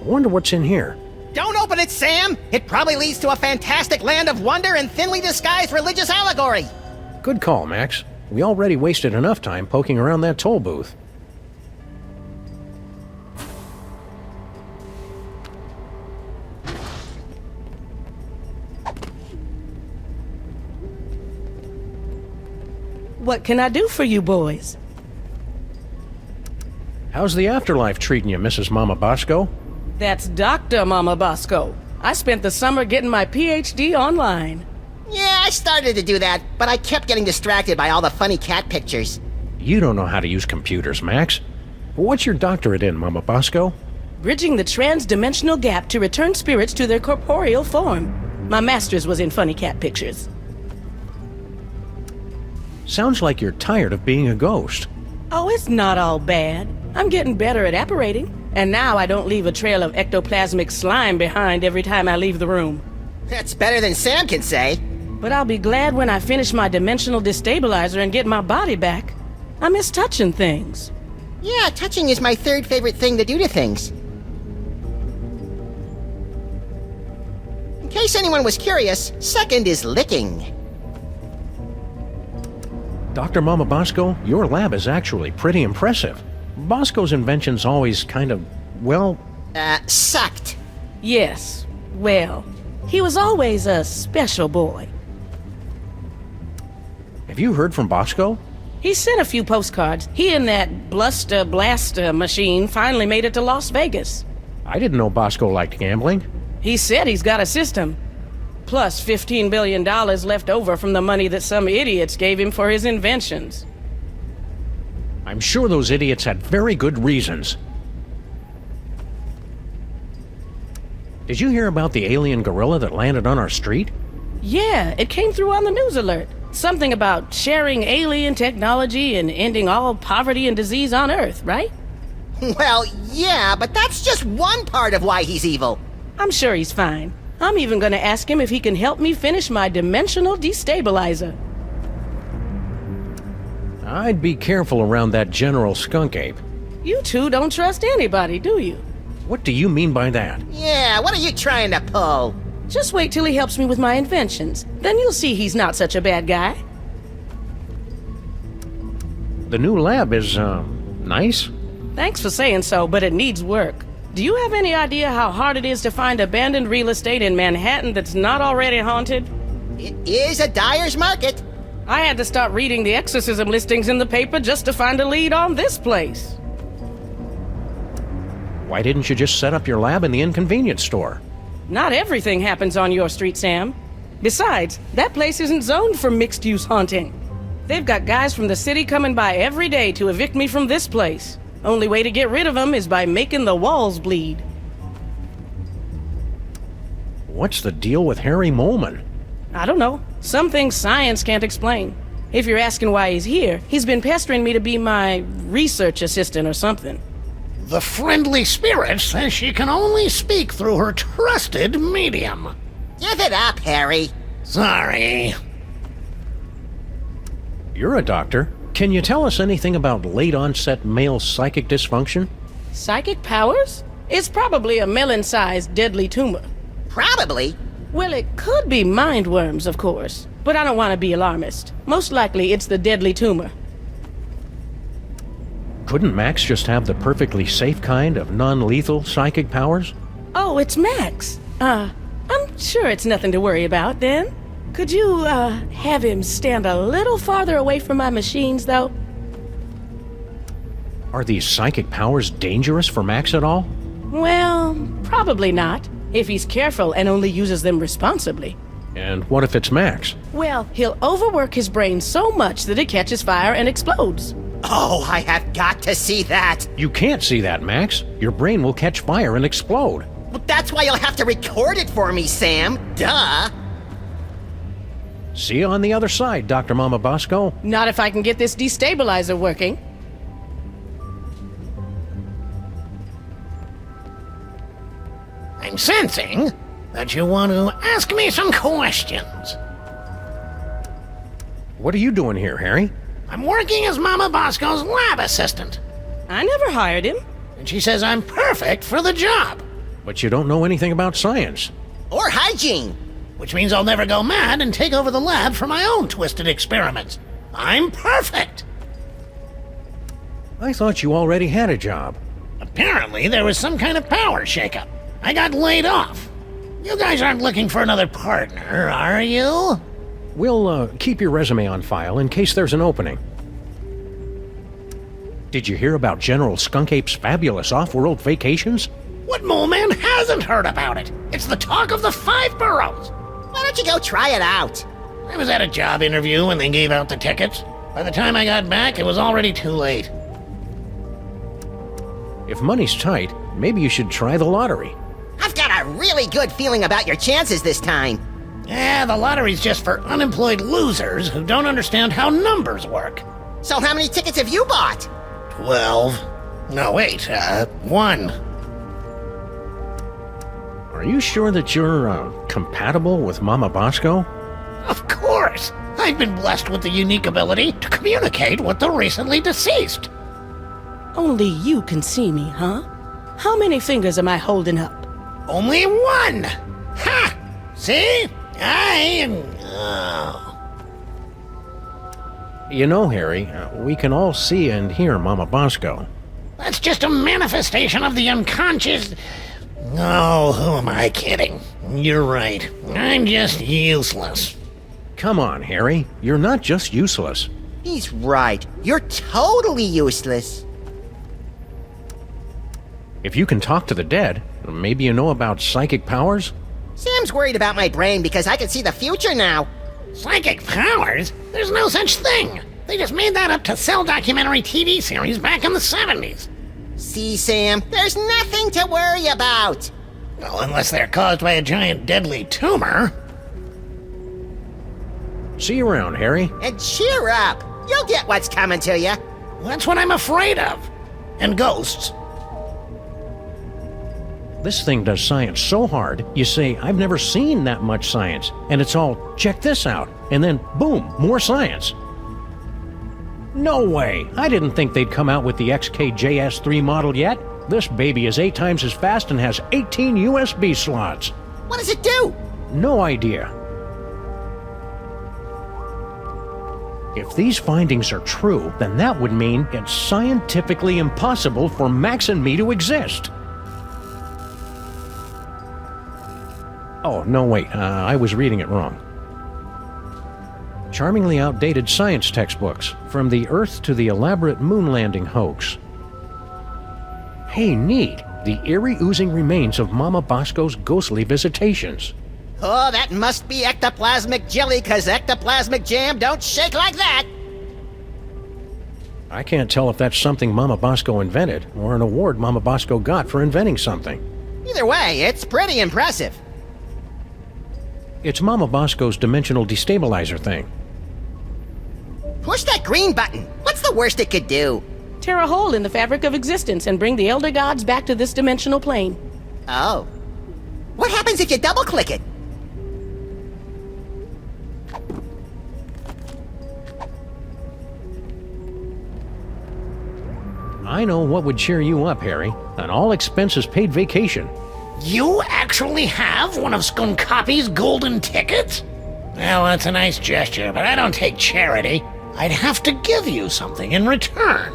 Wonder what's in here. Don't open it, Sam! It probably leads to a fantastic land of wonder and thinly disguised religious allegory! Good call, Max. We already wasted enough time poking around that toll booth. What can I do for you boys? How's the afterlife treating you, Mrs. Mama Bosco? That's Dr. Mama Bosco. I spent the summer getting my PhD online. Yeah, I started to do that, but I kept getting distracted by all the funny cat pictures. You don't know how to use computers, Max. What's your doctorate in, Mama Bosco? Bridging the trans-dimensional gap to return spirits to their corporeal form. My master's was in funny cat pictures. Sounds like you're tired of being a ghost. Oh, it's not all bad. I'm getting better at apparating. And now I don't leave a trail of ectoplasmic slime behind every time I leave the room. That's better than Sam can say. But I'll be glad when I finish my dimensional destabilizer and get my body back. I miss touching things. Yeah, touching is my third favorite thing to do to things. In case anyone was curious, second is licking. Dr. Mama Bosco, your lab is actually pretty impressive. Bosco's inventions always kind of, well... sucked. Yes, well, he was always a special boy. Have you heard from Bosco? He sent a few postcards. He and that Bluster Blaster machine finally made it to Las Vegas. I didn't know Bosco liked gambling. He said he's got a system. Plus $15 billion left over from the money that some idiots gave him for his inventions. I'm sure those idiots had very good reasons. Did you hear about the alien gorilla that landed on our street? Yeah, it came through on the news alert. Something about sharing alien technology and ending all poverty and disease on Earth, right? Well, yeah, but that's just one part of why he's evil. I'm sure he's fine. I'm even gonna ask him if he can help me finish my dimensional destabilizer. I'd be careful around that General Skunk Ape. You two don't trust anybody, do you? What do you mean by that? Yeah, what are you trying to pull? Just wait till he helps me with my inventions. Then you'll see he's not such a bad guy. The new lab is, nice? Thanks for saying so, but it needs work. Do you have any idea how hard it is to find abandoned real estate in Manhattan that's not already haunted? It is a dyer's market. I had to start reading the exorcism listings in the paper just to find a lead on this place. Why didn't you just set up your lab in the inconvenience store? Not everything happens on your street, Sam. Besides, that place isn't zoned for mixed-use haunting. They've got guys from the city coming by every day to evict me from this place. Only way to get rid of them is by making the walls bleed. What's the deal with Harry Molman? I don't know. Some things science can't explain. If you're asking why he's here, he's been pestering me to be my research assistant or something. The friendly spirit says she can only speak through her trusted medium. Give it up, Harry. Sorry. you're a doctor. Can you tell us anything about late-onset male psychic dysfunction? Psychic powers? It's probably a melon-sized deadly tumor. Probably. Well, it could be mind worms, of course. But I don't want to be alarmist. Most likely it's the deadly tumor. Couldn't Max just have the perfectly safe kind of non-lethal psychic powers? Oh, it's Max. I'm sure it's nothing to worry about, then. Could you, have him stand a little farther away from my machines, though? Are these psychic powers dangerous for Max at all? Well, probably not, if he's careful and only uses them responsibly. And what if it's Max? Well, he'll overwork his brain so much that it catches fire and explodes. Oh, I have got to see that. You can't see that, Max. Your brain will catch fire and explode. Well, that's why you'll have to record it for me, Sam. Duh. See you on the other side, Dr. Mama Bosco. Not if I can get this destabilizer working. I'm sensing that you want to ask me some questions. What are you doing here, Harry? I'm working as Mama Bosco's lab assistant. I never hired him. And she says I'm perfect for the job. But you don't know anything about science. Or hygiene. Which means I'll never go mad and take over the lab for my own twisted experiments. I'm perfect! I thought you already had a job. Apparently there was some kind of power shakeup. I got laid off. You guys aren't looking for another partner, are you? We'll keep your resume on file in case there's an opening. Did you hear about General Skunkape's fabulous off-world vacations? What mole man hasn't heard about it? It's the talk of the 5 boroughs. Why don't you go try it out? I was at a job interview when they gave out the tickets. By the time I got back, it was already too late. If money's tight, maybe you should try the lottery. I've got a really good feeling about your chances this time. Yeah, the lottery's just for unemployed losers who don't understand how numbers work. So how many tickets have you bought? 12. No, wait, 1. Are you sure that you're, compatible with Mama Bosco? Of course! I've been blessed with the unique ability to communicate with the recently deceased. Only you can see me, huh? How many fingers am I holding up? Only 1! Ha! See? I am... You know, Harry, we can all see and hear Mama Bosco. That's just a manifestation of the unconscious... Oh, who am I kidding? You're right. I'm just useless. Come on, Harry. You're not just useless. He's right. You're totally useless. If you can talk to the dead, maybe you know about psychic powers? Sam's worried about my brain because I can see the future now. Psychic powers? There's no such thing. They just made that up to sell documentary TV series back in the 70s. See, Sam, there's nothing to worry about. Well, unless they're caused by a giant deadly tumor. See you around, Harry. And cheer up. You'll get what's coming to you. That's what I'm afraid of. And ghosts. This thing does science so hard, you say, I've never seen that much science. And it's all, check this out. And then, boom, more science. No way! I didn't think they'd come out with the XKJS3 model yet. This baby is 8 times as fast and has 18 USB slots. What does it do? No idea. If these findings are true, then that would mean it's scientifically impossible for Max and me to exist. Oh, no, wait, I was reading it wrong. Charmingly outdated science textbooks, from the Earth to the elaborate moon landing hoax. Hey, neat, the eerie oozing remains of Mama Bosco's ghostly visitations. Oh, that must be ectoplasmic jelly, 'cause ectoplasmic jam don't shake like that. I can't tell if that's something Mama Bosco invented, or an award Mama Bosco got for inventing something. Either way, it's pretty impressive. It's Mama Bosco's dimensional destabilizer thing. Push that green button. What's the worst it could do? Tear a hole in the fabric of existence and bring the Elder Gods back to this dimensional plane. Oh. What happens if you double-click it? I know what would cheer you up, Harry. An all-expenses-paid vacation. You actually have one of Skunkopy's golden tickets? Well, that's a nice gesture, but I don't take charity. I'd have to give you something in return.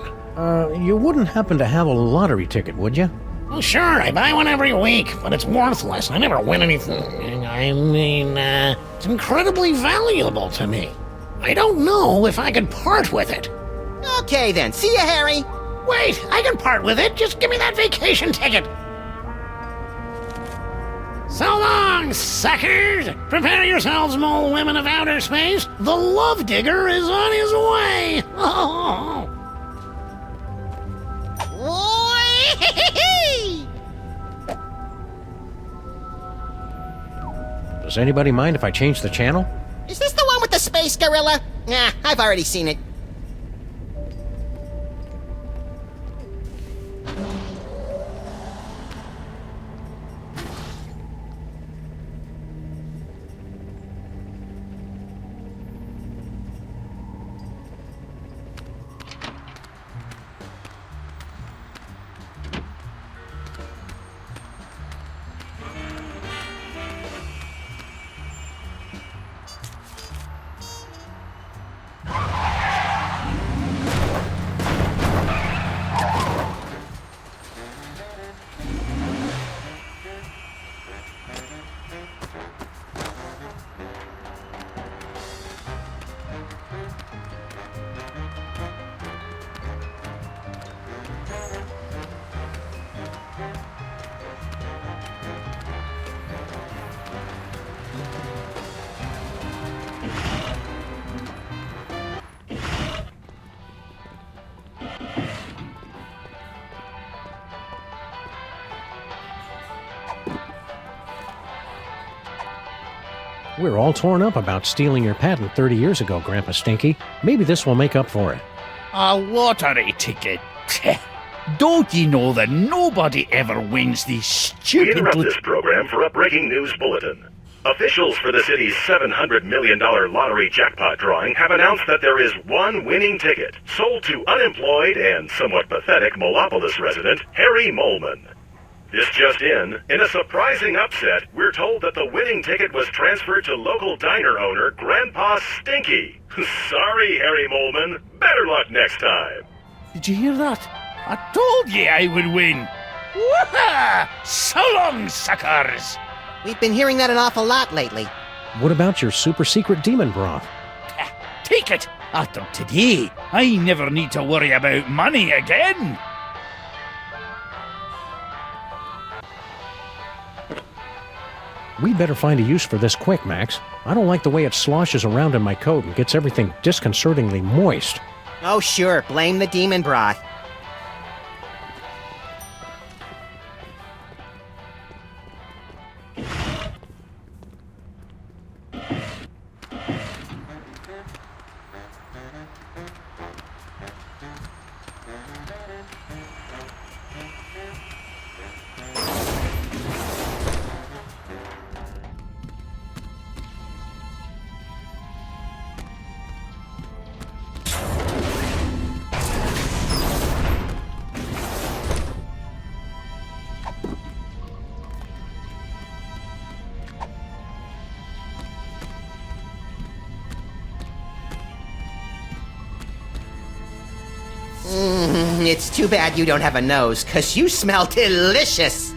You wouldn't happen to have a lottery ticket, would you? Well, sure, I buy one every week, but it's worthless. I never win anything. I mean, it's incredibly valuable to me. I don't know if I could part with it. Okay then, see ya, Harry. Wait, I can part with it. Just give me that vacation ticket. So long, suckers! Prepare yourselves, mole women of outer space. The love digger is on his way. Oh. Does anybody mind if I change the channel? Is this the one with the space gorilla? Nah, I've already seen it. We're all torn up about stealing your patent 30 years ago, Grandpa Stinky. Maybe this will make up for it. A lottery ticket? Don't you know that nobody ever wins these We stupid... interrupt this program for a breaking news bulletin. Officials for the city's $700 million lottery jackpot drawing have announced that there is one winning ticket sold to unemployed and somewhat pathetic Molopolis resident Harry Molman. This just in a surprising upset, we're told that the winning ticket was transferred to local diner owner Grandpa Stinky. Sorry, Harry Molman. Better luck next time. Did you hear that? I told you I would win. Woohoo! So long, suckers! We've been hearing that an awful lot lately. What about your super secret demon broth? Take it! After today, I never need to worry about money again. We better find a use for this quick, Max. I don't like the way it sloshes around in my coat and gets everything disconcertingly moist. Oh sure, blame the demon broth. It's too bad you don't have a nose, 'cause you smell delicious!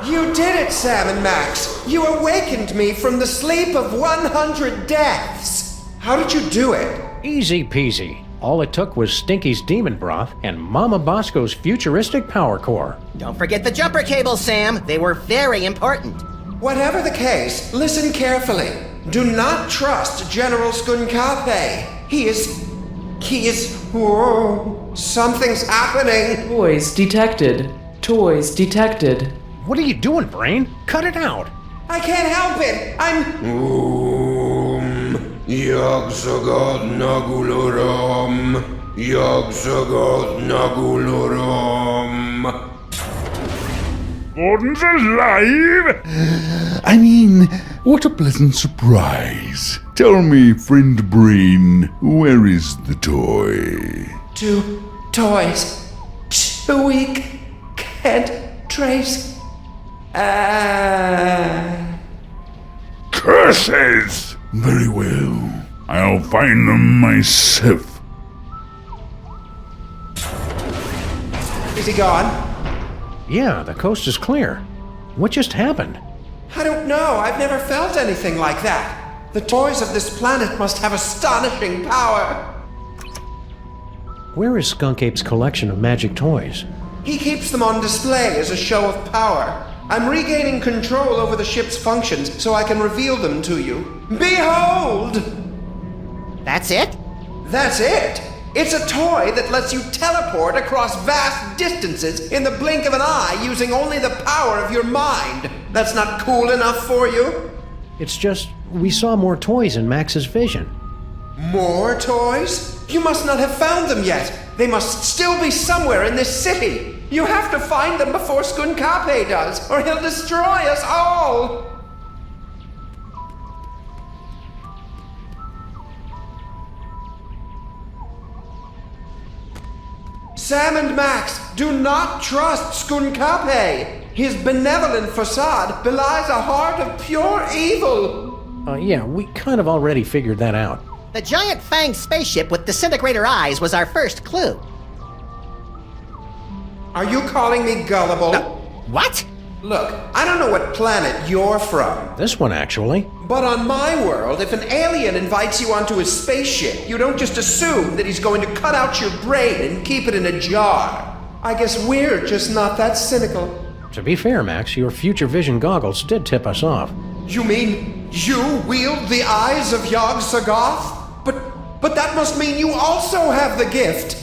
You did it, Sam and Max! You awakened me from the sleep of 100 deaths! How did you do it? Easy peasy. All it took was Stinky's demon broth and Mama Bosco's futuristic power core. Don't forget the jumper cables, Sam. They were very important. Whatever the case, listen carefully. Do not trust General Skunkape. He is... Whoa, something's happening. Toys detected. Toys detected. What are you doing, Brain? Cut it out. I can't help it. I'm... Yagsagat Nagulorum. Yagsagat Nagulorum. Gordon's alive? I mean, what a pleasant surprise. Tell me, friend Brain, where is the toy? To Toys. Too weak. Can't trace. Curses! Very well. I'll find them myself. Is he gone? Yeah, the coast is clear. What just happened? I don't know. I've never felt anything like that. The toys of this planet must have astonishing power. Where is Skunk Ape's collection of magic toys? He keeps them on display as a show of power. I'm regaining control over the ship's functions so I can reveal them to you. Behold! That's it? That's it! It's a toy that lets you teleport across vast distances in the blink of an eye using only the power of your mind. That's not cool enough for you? It's just, we saw more toys in Max's vision. More toys? You must not have found them yet. They must still be somewhere in this city. You have to find them before Skunkape does, or he'll destroy us all! Sam and Max, do not trust Skunkape! His benevolent facade belies a heart of pure evil! Yeah, we kind of already figured that out. The giant fanged spaceship with disintegrator eyes was our first clue. Are you calling me gullible? What? Look, I don't know what planet you're from. This one, actually. But on my world, if an alien invites you onto his spaceship, you don't just assume that he's going to cut out your brain and keep it in a jar. I guess we're just not that cynical. To be fair, Max, your future vision goggles did tip us off. You mean you wield the eyes of Yog-Sothoth? But that must mean you also have the gift.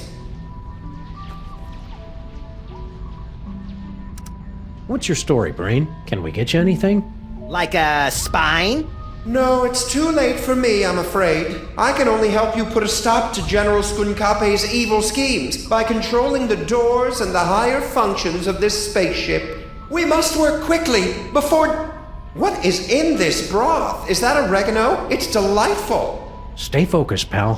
What's your story, Brain? Can we get you anything? Like a spine? No, it's too late for me, I'm afraid. I can only help you put a stop to General Skunkape's evil schemes by controlling the doors and the higher functions of this spaceship. We must work quickly before... What is in this broth? Is that oregano? It's delightful. Stay focused, pal.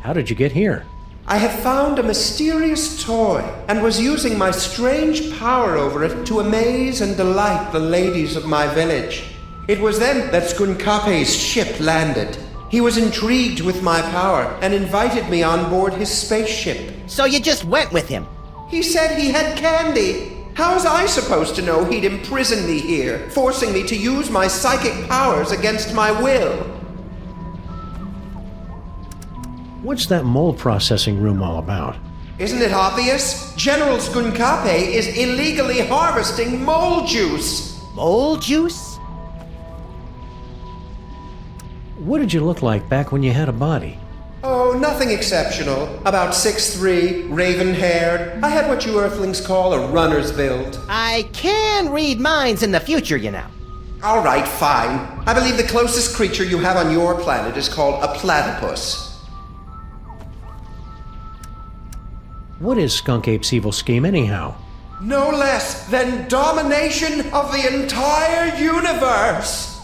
How did you get here? I had found a mysterious toy and was using my strange power over it to amaze and delight the ladies of my village. It was then that Skunkape's ship landed. He was intrigued with my power and invited me on board his spaceship. So you just went with him? He said he had candy. How was I supposed to know he'd imprison me here, forcing me to use my psychic powers against my will? What's that mold processing room all about? Isn't it obvious? General Skunkape is illegally harvesting mole juice. Mole juice? What did you look like back when you had a body? Oh, nothing exceptional. About 6'3", raven-haired. I had what you Earthlings call a runner's build. I can read minds in the future, you know. All right, fine. I believe the closest creature you have on your planet is called a platypus. What is Skunk Ape's evil scheme, anyhow? No less than domination of the entire universe!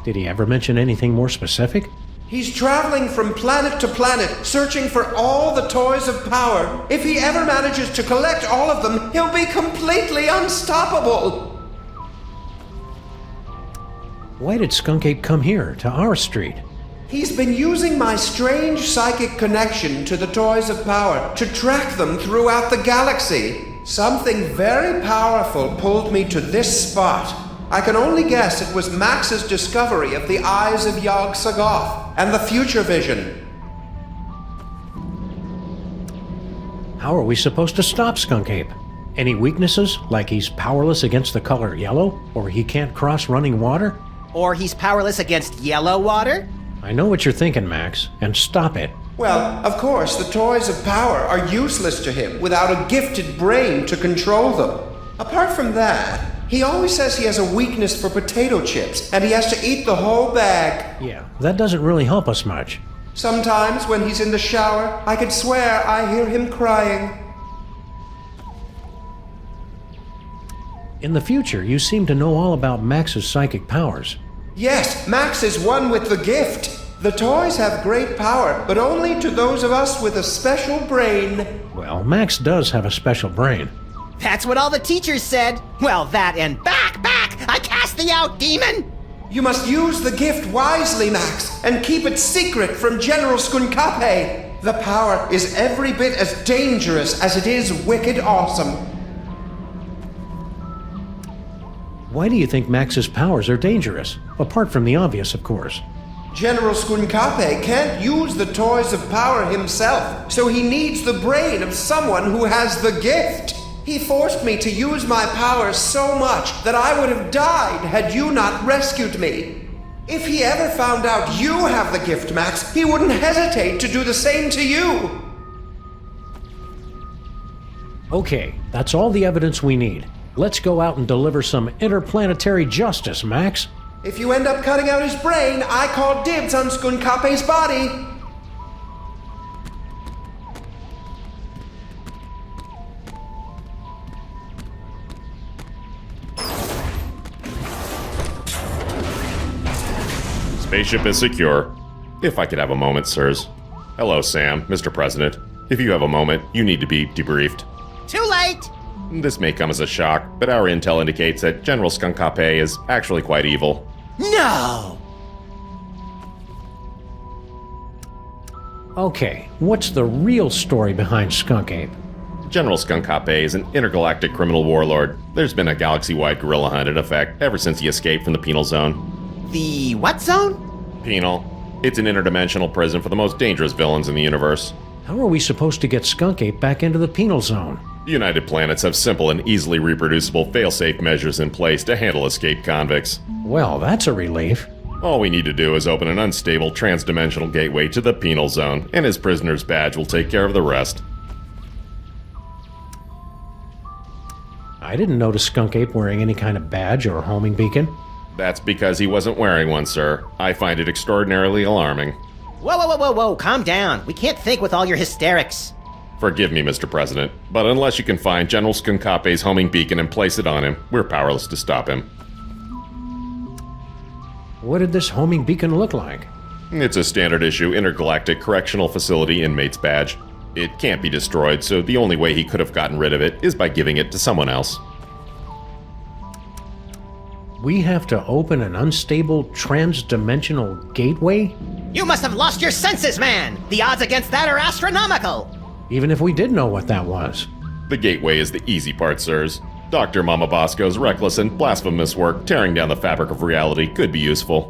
Did he ever mention anything more specific? He's traveling from planet to planet, searching for all the toys of power. If he ever manages to collect all of them, he'll be completely unstoppable! Why did Skunk Ape come here, to our street? He's been using my strange psychic connection to the toys of power to track them throughout the galaxy. Something very powerful pulled me to this spot. I can only guess it was Max's discovery of the eyes of Yog-Sothoth and the future vision. How are we supposed to stop Skunk Ape? Any weaknesses, like he's powerless against the color yellow, or he can't cross running water? Or he's powerless against yellow water? I know what you're thinking, Max, and stop it. Well, of course, the toys of power are useless to him without a gifted brain to control them. Apart from that, he always says he has a weakness for potato chips, and he has to eat the whole bag. Yeah, that doesn't really help us much. Sometimes, when he's in the shower, I could swear I hear him crying. In the future, you seem to know all about Max's psychic powers. Yes, Max is one with the gift. The toys have great power, but only to those of us with a special brain. Well, Max does have a special brain. That's what all the teachers said. Well, that and back! I cast thee out, demon! You must use the gift wisely, Max, and keep it secret from General Skunkape. The power is every bit as dangerous as it is wicked awesome. Why do you think Max's powers are dangerous? Apart from the obvious, of course. General Skunkape can't use the toys of power himself, so he needs the brain of someone who has the gift. He forced me to use my powers so much that I would have died had you not rescued me. If he ever found out you have the gift, Max, he wouldn't hesitate to do the same to you. Okay, that's all the evidence we need. Let's go out and deliver some interplanetary justice, Max. If you end up cutting out his brain, I call dibs on Skunkape's body. Spaceship is secure. If I could have a moment, sirs. Hello, Sam, Mr. President. If you have a moment, you need to be debriefed. Too late! This may come as a shock, but our intel indicates that General Skunkape is actually quite evil. No! Okay, what's the real story behind Skunk Ape? General Skunkape is an intergalactic criminal warlord. There's been a galaxy-wide guerrilla hunt in effect ever since he escaped from the Penal Zone. The what zone? Penal. It's an interdimensional prison for the most dangerous villains in the universe. How are we supposed to get Skunk Ape back into the Penal Zone? United Planets have simple and easily reproducible fail-safe measures in place to handle escaped convicts. Well, that's a relief. All we need to do is open an unstable trans-dimensional gateway to the Penal Zone, and his prisoner's badge will take care of the rest. I didn't notice Skunk Ape wearing any kind of badge or homing beacon. That's because he wasn't wearing one, sir. I find it extraordinarily alarming. Whoa, calm down. We can't think with all your hysterics. Forgive me, Mr. President, but unless you can find General Skunkape's homing beacon and place it on him, we're powerless to stop him. What did this homing beacon look like? It's a standard-issue intergalactic correctional facility inmate's badge. It can't be destroyed, so the only way he could have gotten rid of it is by giving it to someone else. We have to open an unstable trans-dimensional gateway? You must have lost your senses, man! The odds against that are astronomical! Even if we did know what that was. The gateway is the easy part, sirs. Dr. Mama Bosco's reckless and blasphemous work tearing down the fabric of reality could be useful.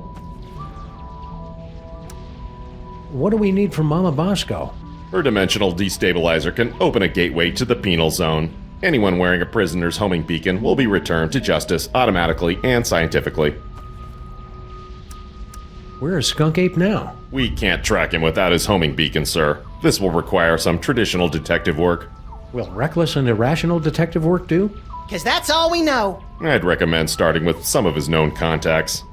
What do we need from Mama Bosco? Her dimensional destabilizer can open a gateway to the Penal Zone. Anyone wearing a prisoner's homing beacon will be returned to justice automatically and scientifically. Where is Skunk Ape now? We can't track him without his homing beacon, sir. This will require some traditional detective work. Will reckless and irrational detective work do? 'Cause that's all we know. I'd recommend starting with some of his known contacts.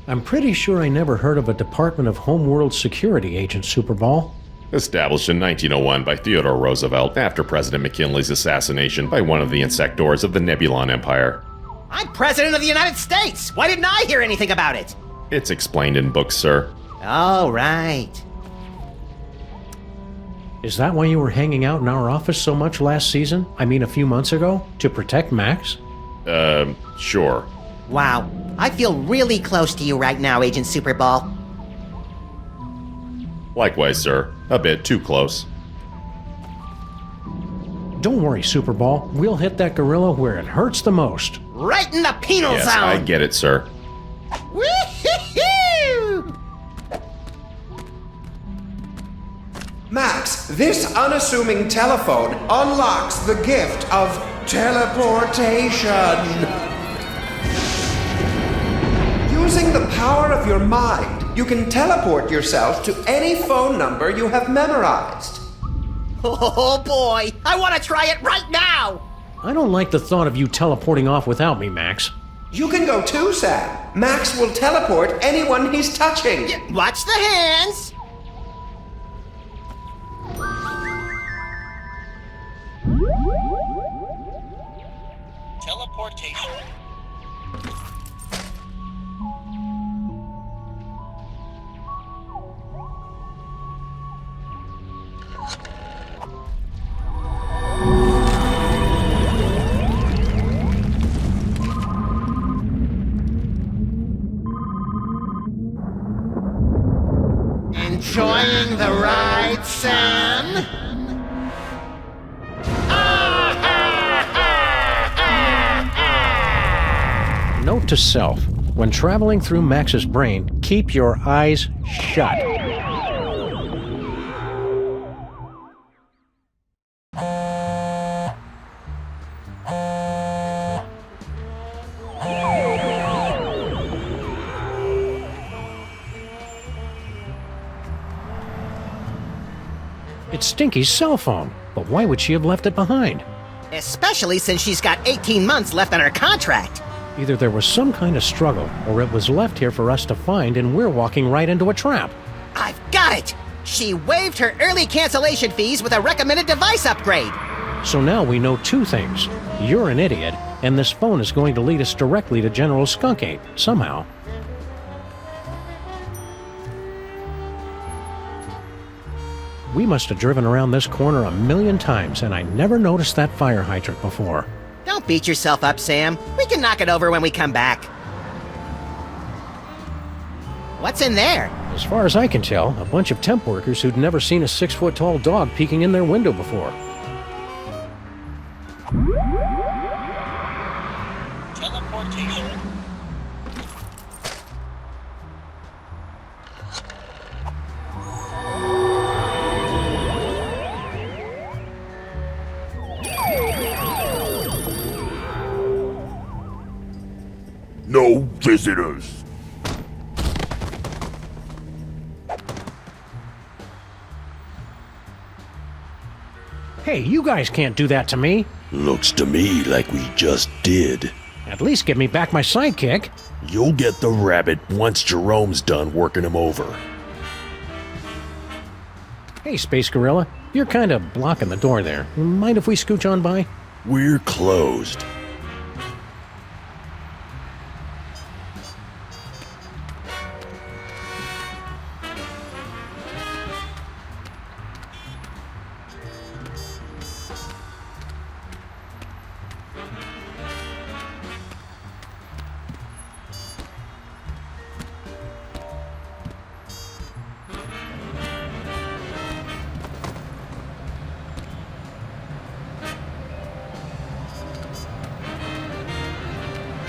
I'm pretty sure I never heard of a Department of Homeworld Security agent, Superball. Established in 1901 by Theodore Roosevelt after President McKinley's assassination by one of the insectors of the Nebulon Empire. I'm President of the United States! Why didn't I hear anything about it? It's explained in books, sir. Oh, right. Is that why you were hanging out in our office so much last season? I mean, a few months ago? To protect Max? Sure. Wow. I feel really close to you right now, Agent Superball. Likewise, sir. A bit too close. Don't worry, Superball. We'll hit that gorilla where it hurts the most. Right in the penal Yes, zone! I get it, sir. Woo-hoo-hoo! Max, this unassuming telephone unlocks the gift of teleportation. Using the power of your mind, you can teleport yourself to any phone number you have memorized. Oh boy, I want to try it right now! I don't like the thought of you teleporting off without me, Max. You can go too, Sam. Max will teleport anyone he's touching. Watch the hands! Teleportation. Enjoying the ride, Sam? Note to self, when traveling through Max's brain, keep your eyes shut. It's Stinky's cell phone, but why would she have left it behind? Especially since she's got 18 months left on her contract. Either there was some kind of struggle, or it was left here for us to find and we're walking right into a trap. I've got it! She waived her early cancellation fees with a recommended device upgrade. So now we know two things. You're an idiot, and this phone is going to lead us directly to General Skunk Ape, somehow. We must have driven around this corner 1,000,000 times, and I never noticed that fire hydrant before. Don't beat yourself up, Sam. We can knock it over when we come back. What's in there? As far as I can tell, a bunch of temp workers who'd never seen a 6-foot-tall dog peeking in their window before. Teleportation. No visitors. Hey, you guys can't do that to me. Looks to me like we just did. At least give me back my sidekick. You'll get the rabbit once Jerome's done working him over. Hey, Space Gorilla, you're kind of blocking the door there. Mind if we scooch on by? We're closed.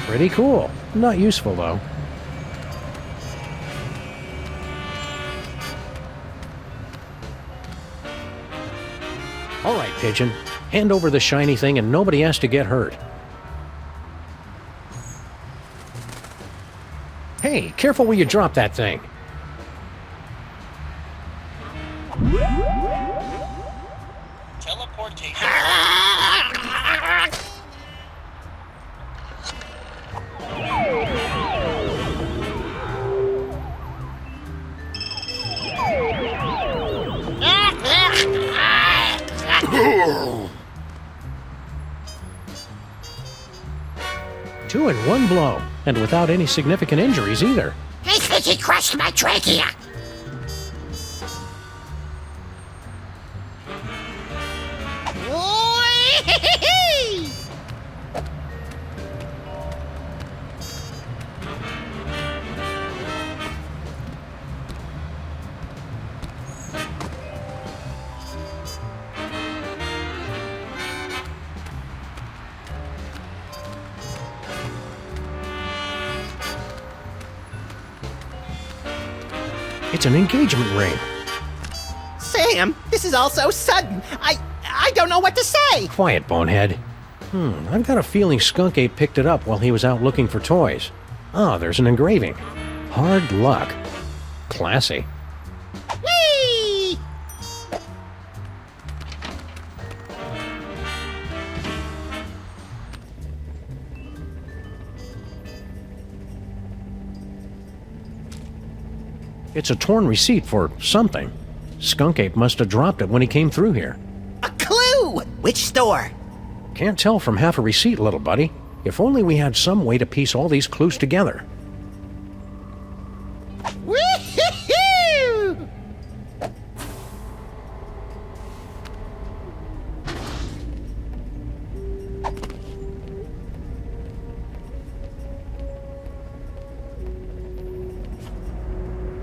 Pretty cool. Not useful, though. All right, Pigeon. Hand over the shiny thing and nobody has to get hurt. Hey, careful where you drop that thing. Teleportation. Two in one blow, and without any significant injuries either. I think he crushed my trachea. It's an engagement ring. Sam, this is all so sudden. I don't know what to say. Quiet, bonehead. I've got a feeling Skunk Ape picked it up while he was out looking for toys. Ah, there's an engraving. Hard luck. Classy. Whee! It's a torn receipt for something. Skunk Ape must have dropped it when he came through here. A clue! Which store? Can't tell from half a receipt, little buddy. If only we had some way to piece all these clues together. Woo-hoo-hoo!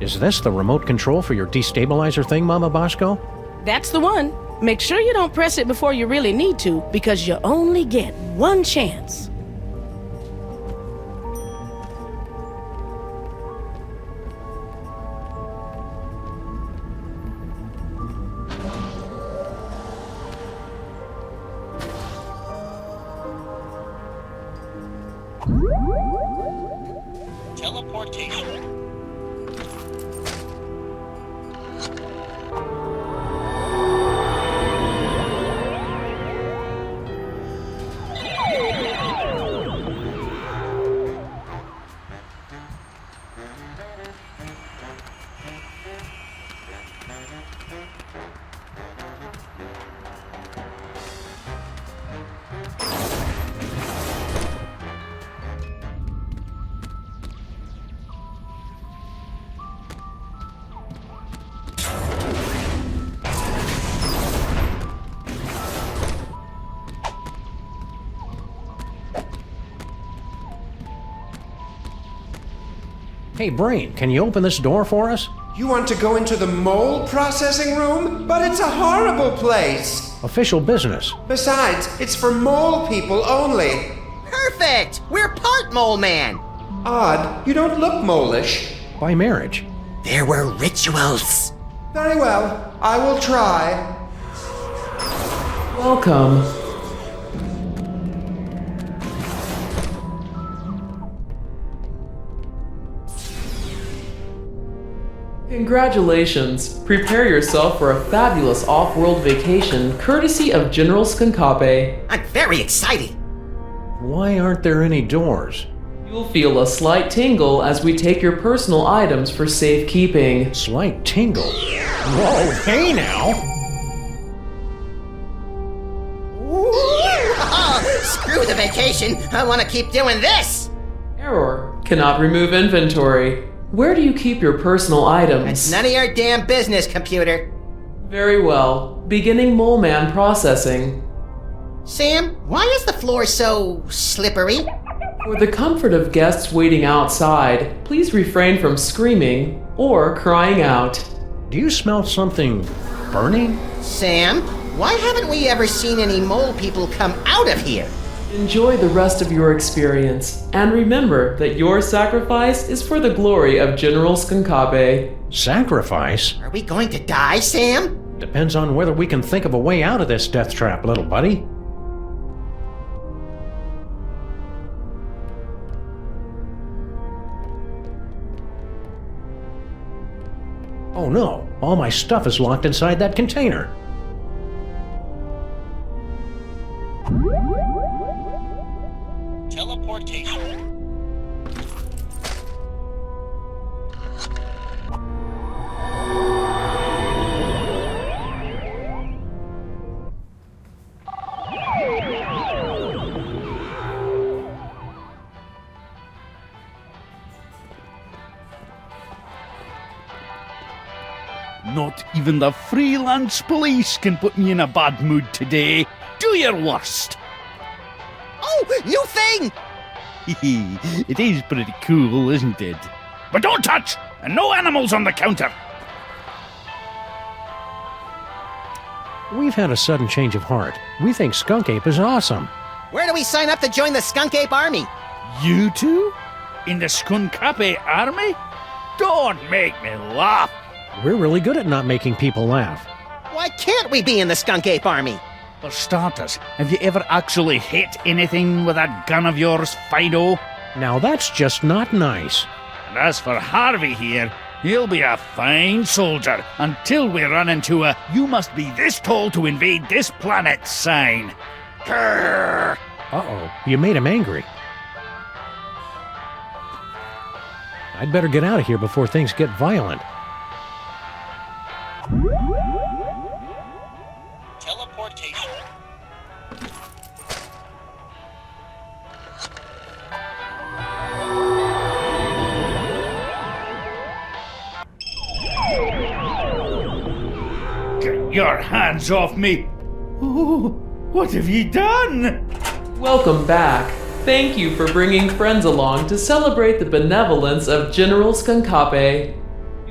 Is this the remote control for your destabilizer thing, Mama Bosco? That's the one. Make sure you don't press it before you really need to, because you only get one chance. Teleportation. Hey, Brain, can you open this door for us? You want to go into the mole processing room? But it's a horrible place. Official business. Besides, it's for mole people only. Perfect! We're part mole man. Odd, you don't look mole-ish. By marriage. There were rituals. Very well, I will try. Welcome. Congratulations! Prepare yourself for a fabulous off-world vacation courtesy of General Skunkape. I'm very excited. Why aren't there any doors? You'll feel a slight tingle as we take your personal items for safekeeping. Slight tingle? Whoa, hey now! Screw the vacation. I want to keep doing this. Error. Cannot remove inventory. Where do you keep your personal items? It's none of your damn business, computer. Very well. Beginning Mole Man processing. Sam, why is the floor so slippery? For the comfort of guests waiting outside, please refrain from screaming or crying out. Do you smell something burning? Sam, why haven't we ever seen any mole people come out of here? Enjoy the rest of your experience, and remember that your sacrifice is for the glory of General Skunkape. Sacrifice? Are we going to die, Sam? Depends on whether we can think of a way out of this death trap, little buddy. Oh no, all my stuff is locked inside that container. Teleportation. Not even the freelance police can put me in a bad mood today. Do your worst. Oh, new thing! It is pretty cool, isn't it? But don't touch! And no animals on the counter! We've had a sudden change of heart. We think Skunk Ape is awesome. Where do we sign up to join the Skunk Ape Army? You two? In the Skunkape army? Don't make me laugh! We're really good at not making people laugh. Why can't we be in the Skunk Ape Army? For starters, have you ever actually hit anything with that gun of yours, Fido? Now that's just not nice. And as for Harvey here, he'll be a fine soldier until we run into a "you must be this tall to invade this planet" sign. Grrr. Uh-oh, you made him angry. I'd better get out of here before things get violent. Teleportation. Get your hands off me! Oh, what have you done? Welcome back. Thank you for bringing friends along to celebrate the benevolence of General Skunkape.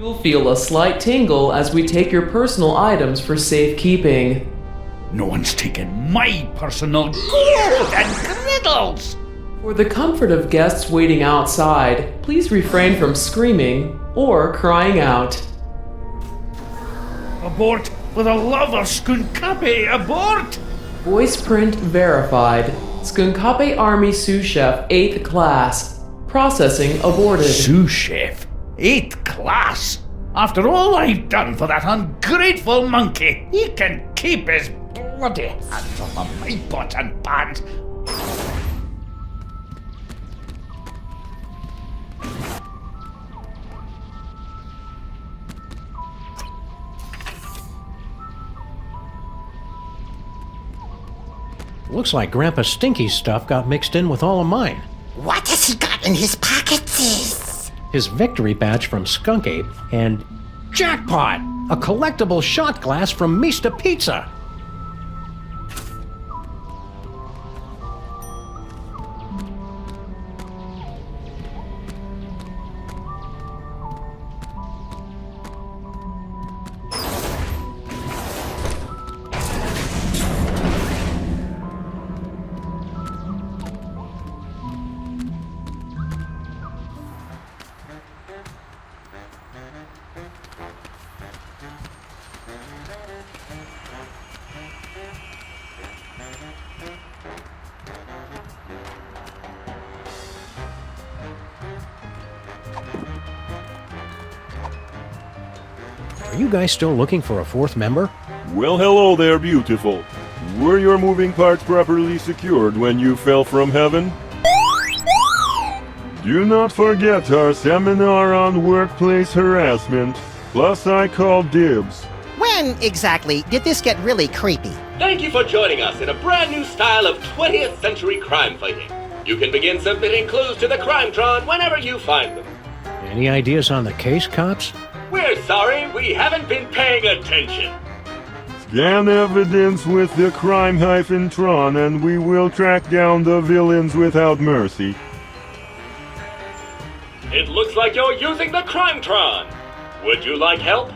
You'll feel a slight tingle as we take your personal items for safekeeping. No one's taken my personal gold and griddles! For the comfort of guests waiting outside, please refrain from screaming or crying out. Abort! For the love of Skunkapi, abort! Voice print verified. Skunkapi Army Sous Chef 8th Class. Processing aborted. Sous Chef? 8th Class? After all I've done for that ungrateful monkey, he can keep his bloody hands off of my pots and pans. Looks like Grandpa Stinky's stuff got mixed in with all of mine. What has he got in his pockets? His victory badge from Skunk Ape and jackpot! A collectible shot glass from Mista Pizza! Are you guys still looking for a fourth member? Well, hello there, beautiful. Were your moving parts properly secured when you fell from heaven? Do not forget our seminar on workplace harassment. Plus, I called dibs. When exactly did this get really creepy? Thank you for joining us in a brand new style of 20th century crime fighting. You can begin submitting clues to the Crimetron whenever you find them. Any ideas on the case, cops? We're sorry, we haven't been paying attention. Scan evidence with the crime-tron and we will track down the villains without mercy. It looks like you're using the Crimetron. Would you like help?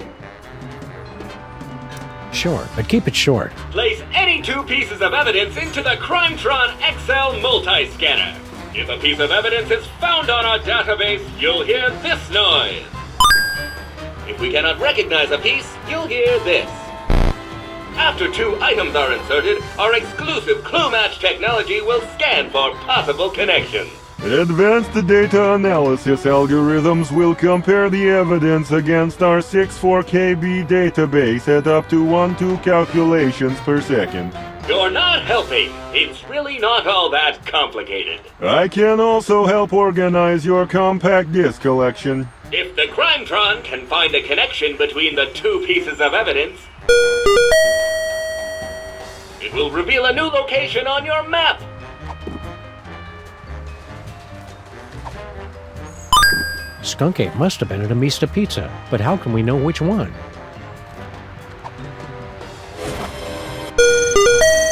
Sure, but keep it short. Place any two pieces of evidence into the Crimetron XL multi-scanner. If a piece of evidence is found on our database, you'll hear this noise. If we cannot recognize a piece, you'll hear this. After two items are inserted, our exclusive clue match technology will scan for possible connections. Advanced data analysis algorithms will compare the evidence against our 64KB database at up to 1-2 calculations per second. You're not helping. It's really not all that complicated. I can also help organize your compact disc collection. If the Crimetron can find a connection between the two pieces of evidence, it will reveal a new location on your map. Skunk Ape must have been at a Mista Pizza, but how can we know which one?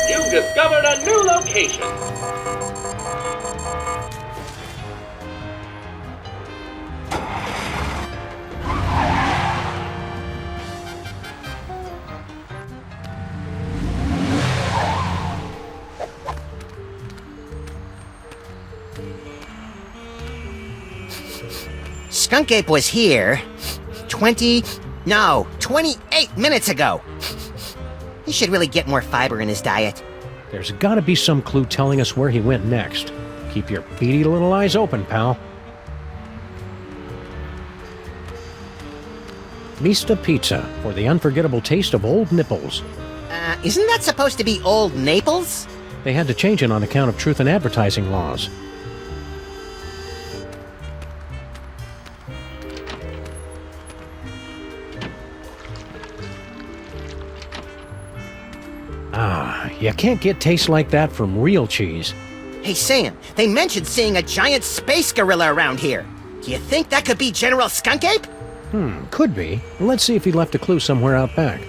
You've discovered a new location. Skunk Ape was here 28 minutes ago. He should really get more fiber in his diet. There's gotta be some clue telling us where he went next. Keep your beady little eyes open, pal. Mista Pizza, for the unforgettable taste of old nipples. Isn't that supposed to be Old Naples? They had to change it on account of truth in advertising laws. You can't get taste like that from real cheese. Hey Sam, they mentioned seeing a giant space gorilla around here. Do you think that could be General Skunk Ape? Could be. Let's see if he left a clue somewhere out back.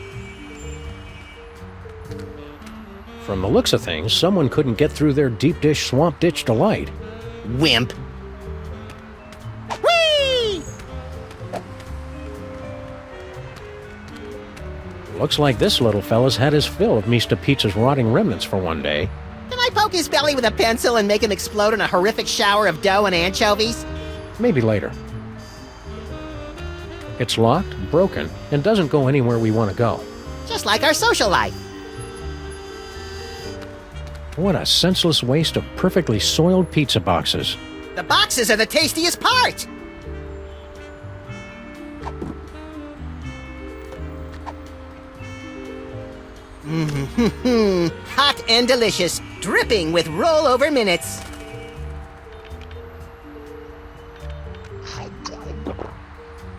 From the looks of things, someone couldn't get through their deep dish swamp ditch delight. Wimp. Whee! Looks like this little fella's had his fill of Mr. Pizza's rotting remnants for one day. Can I poke his belly with a pencil and make him explode in a horrific shower of dough and anchovies? Maybe later. It's locked, broken, and doesn't go anywhere we want to go. Just like our social life. What a senseless waste of perfectly soiled pizza boxes. The boxes are the tastiest part! Hot and delicious, dripping with rollover minutes.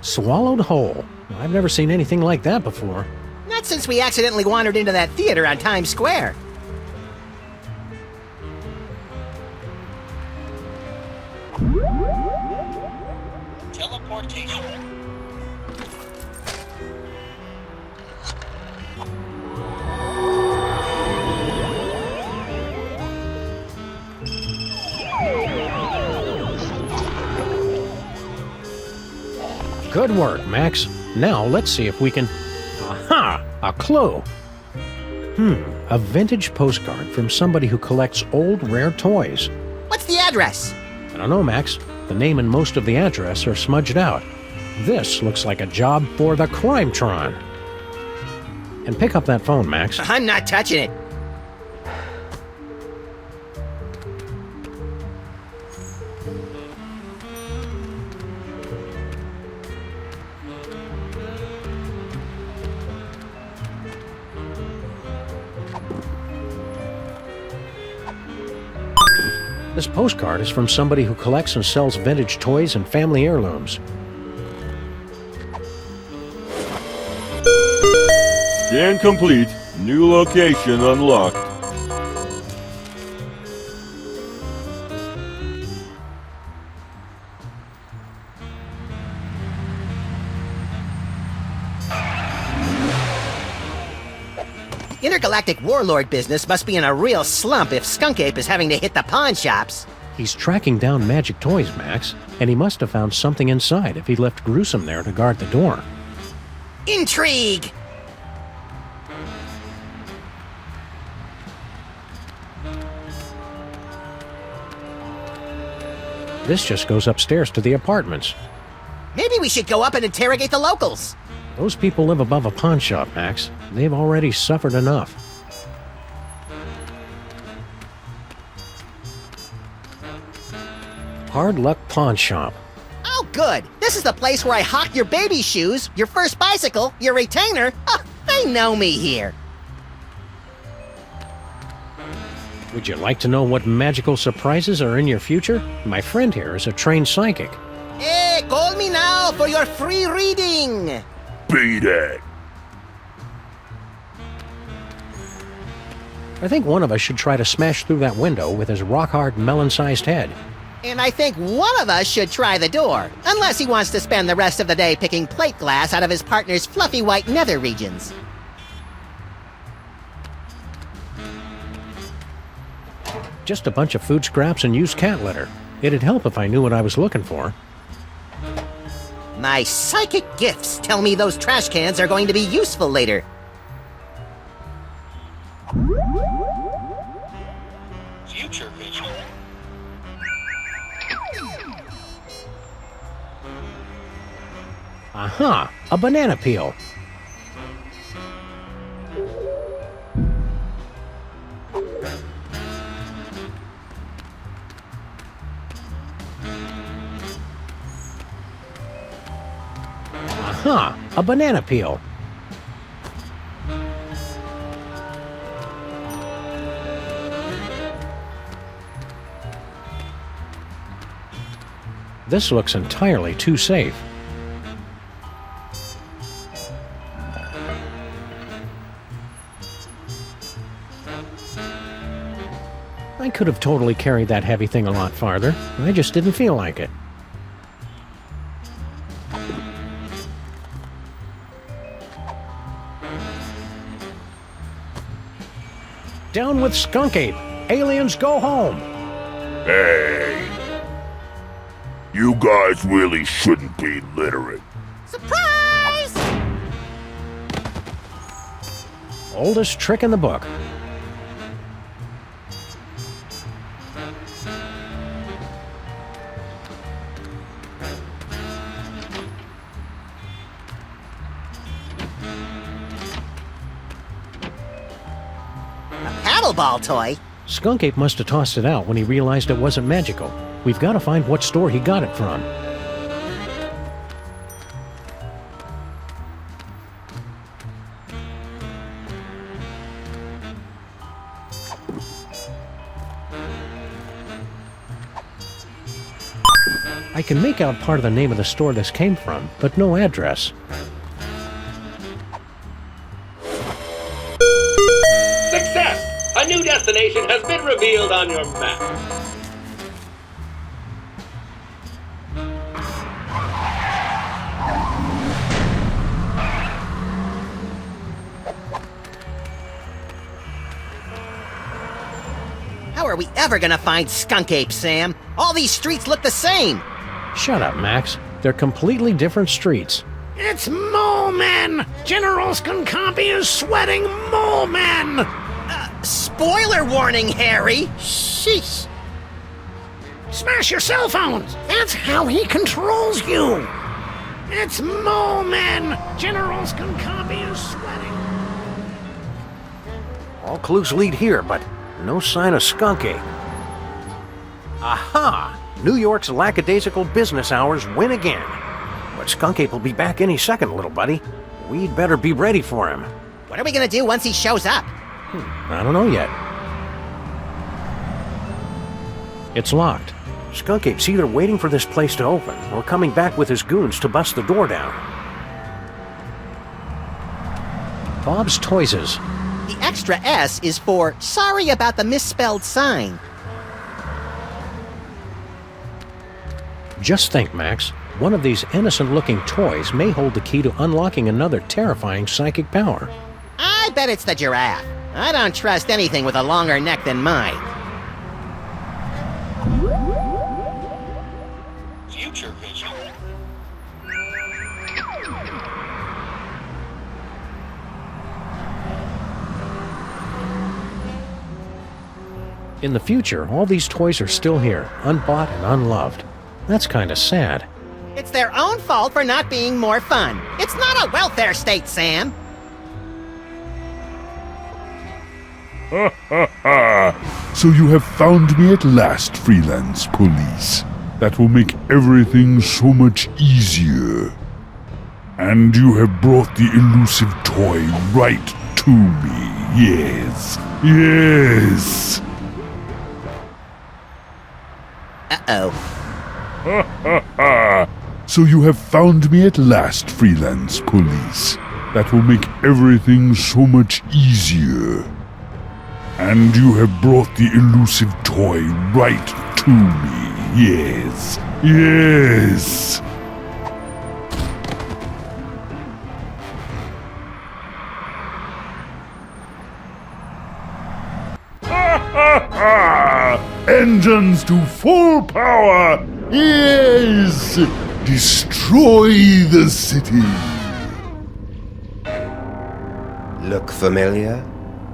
Swallowed whole. I've never seen anything like that before. Not since we accidentally wandered into that theater on Times Square. Teleportation. Good work, Max. Now let's see if we can... Aha! A clue! A vintage postcard from somebody who collects old, rare toys. What's the address? I don't know, Max. The name and most of the address are smudged out. This looks like a job for the Crimetron. And pick up that phone, Max. I'm not touching it. This postcard is from somebody who collects and sells vintage toys and family heirlooms. Scan complete. New location unlocked. Intergalactic warlord business must be in a real slump if Skunk Ape is having to hit the pawn shops. He's tracking down magic toys, Max, and he must have found something inside if he left Gruesome there to guard the door. Intrigue! This just goes upstairs to the apartments. Maybe we should go up and interrogate the locals. Those people live above a pawn shop, Max. They've already suffered enough. Hard Luck Pawn Shop. Oh, good. This is the place where I hawk your baby shoes, your first bicycle, your retainer. Oh, they know me here. Would you like to know what magical surprises are in your future? My friend here is a trained psychic. Hey, call me now for your free reading. Beat it. I think one of us should try to smash through that window with his rock-hard melon-sized head. And I think one of us should try the door, unless he wants to spend the rest of the day picking plate glass out of his partner's fluffy white nether regions. Just a bunch of food scraps and used cat litter. It'd help if I knew what I was looking for. My psychic gifts tell me those trash cans are going to be useful later. Future vision. Aha! A banana peel. Aha! A banana peel. This looks entirely too safe. I could have totally carried that heavy thing a lot farther. I just didn't feel like it. Down with Skunk Ape! Aliens go home! Hey. You guys really shouldn't be littering. Surprise! Oldest trick in the book. Paddleball toy? Skunk Ape must have tossed it out when he realized it wasn't magical. We've got to find what store he got it from. I can make out part of the name of the store this came from, but no address. Success! A new destination has been revealed on your map. How are we ever gonna find Skunk Ape, Sam? All these streets look the same! Shut up, Max. They're completely different streets. It's Mole Men! General Skunkapi is sweating Mole Men! Spoiler warning, Harry! Sheesh! Smash your cell phones! That's how he controls you! It's Mole Men! General Skunkapi is sweating. All clues lead here, but no sign of Skunk Ape. Aha! New York's lackadaisical business hours win again. But Skunk Ape will be back any second, little buddy. We'd better be ready for him. What are we gonna do once he shows up? I don't know yet. It's locked. Skunk Ape's either waiting for this place to open or coming back with his goons to bust the door down. Bob's Toyses. The extra S is for sorry about the misspelled sign. Just think, Max. One of these innocent-looking toys may hold the key to unlocking another terrifying psychic power. I bet it's the giraffe. I don't trust anything with a longer neck than mine. Future vision. In the future, all these toys are still here, unbought and unloved. That's kind of sad. It's their own fault for not being more fun. It's not a welfare state, Sam. Ha ha ha! So you have found me at last, freelance police. That will make everything so much easier. And you have brought the elusive toy right to me. Yes. Yes. Uh-oh. Ha ha ha! So you have found me at last, freelance police. That will make everything so much easier. And you have brought the elusive toy right to me. Yes. Yes. Ha ha ha! Engines to full power! Yes! Destroy the city! Look familiar?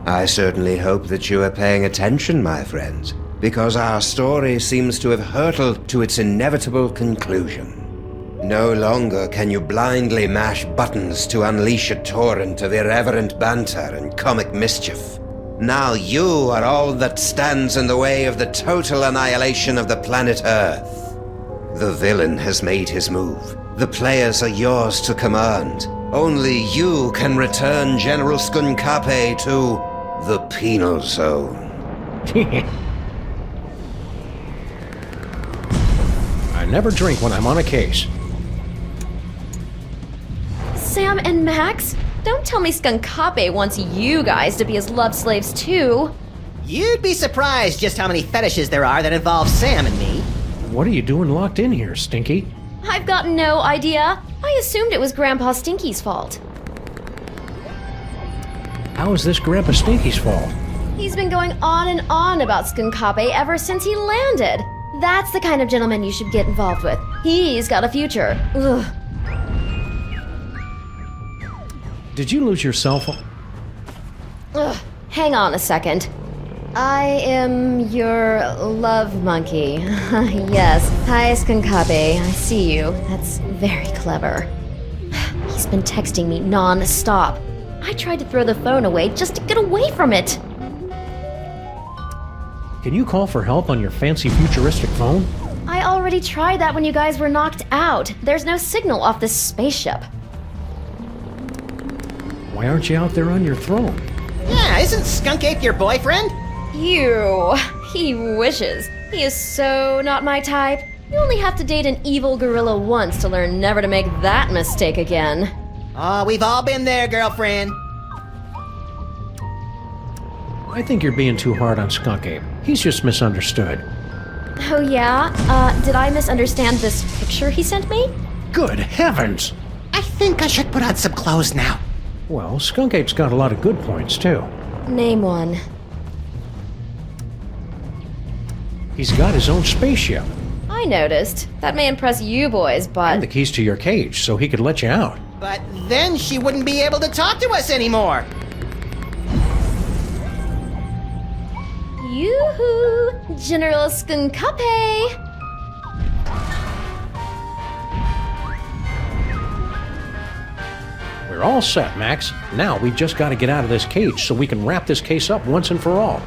I certainly hope that you are paying attention, my friends, because our story seems to have hurtled to its inevitable conclusion. No longer can you blindly mash buttons to unleash a torrent of irreverent banter and comic mischief. Now you are all that stands in the way of the total annihilation of the planet Earth. The villain has made his move. The players are yours to command. Only you can return General Skunkapi to the penal zone. I never drink when I'm on a case. Sam and Max? Don't tell me Skunkapi wants you guys to be his love slaves too. You'd be surprised just how many fetishes there are that involve Sam and me. What are you doing locked in here, Stinky? I've got no idea. I assumed it was Grandpa Stinky's fault. How is this Grandpa Stinky's fault? He's been going on and on about Skunkapi ever since he landed. That's the kind of gentleman you should get involved with. He's got a future. Ugh. Did you lose your cell phone? Ugh, hang on a second. I am your love monkey. Yes. Hi, Skunkabe. I see you. That's very clever. He's been texting me non-stop. I tried to throw the phone away just to get away from it. Can you call for help on your fancy futuristic phone? I already tried that when you guys were knocked out. There's no signal off this spaceship. Why aren't you out there on your throne? Yeah, isn't Skunk Ape your boyfriend? Ew. He wishes. He is so not my type. You only have to date an evil gorilla once to learn never to make that mistake again. Oh, we've all been there, girlfriend. I think you're being too hard on Skunk Ape. He's just misunderstood. Oh yeah? Did I misunderstand this picture he sent me? Good heavens! I think I should put on some clothes now. Well, Skunk Ape's got a lot of good points, too. Name one. He's got his own spaceship. I noticed. That may impress you boys, but... And the keys to your cage, so he could let you out. But then she wouldn't be able to talk to us anymore. Yoo-hoo! General Skunkape! We're all set, Max. Now we've just got to get out of this cage so we can wrap this case up once and for all.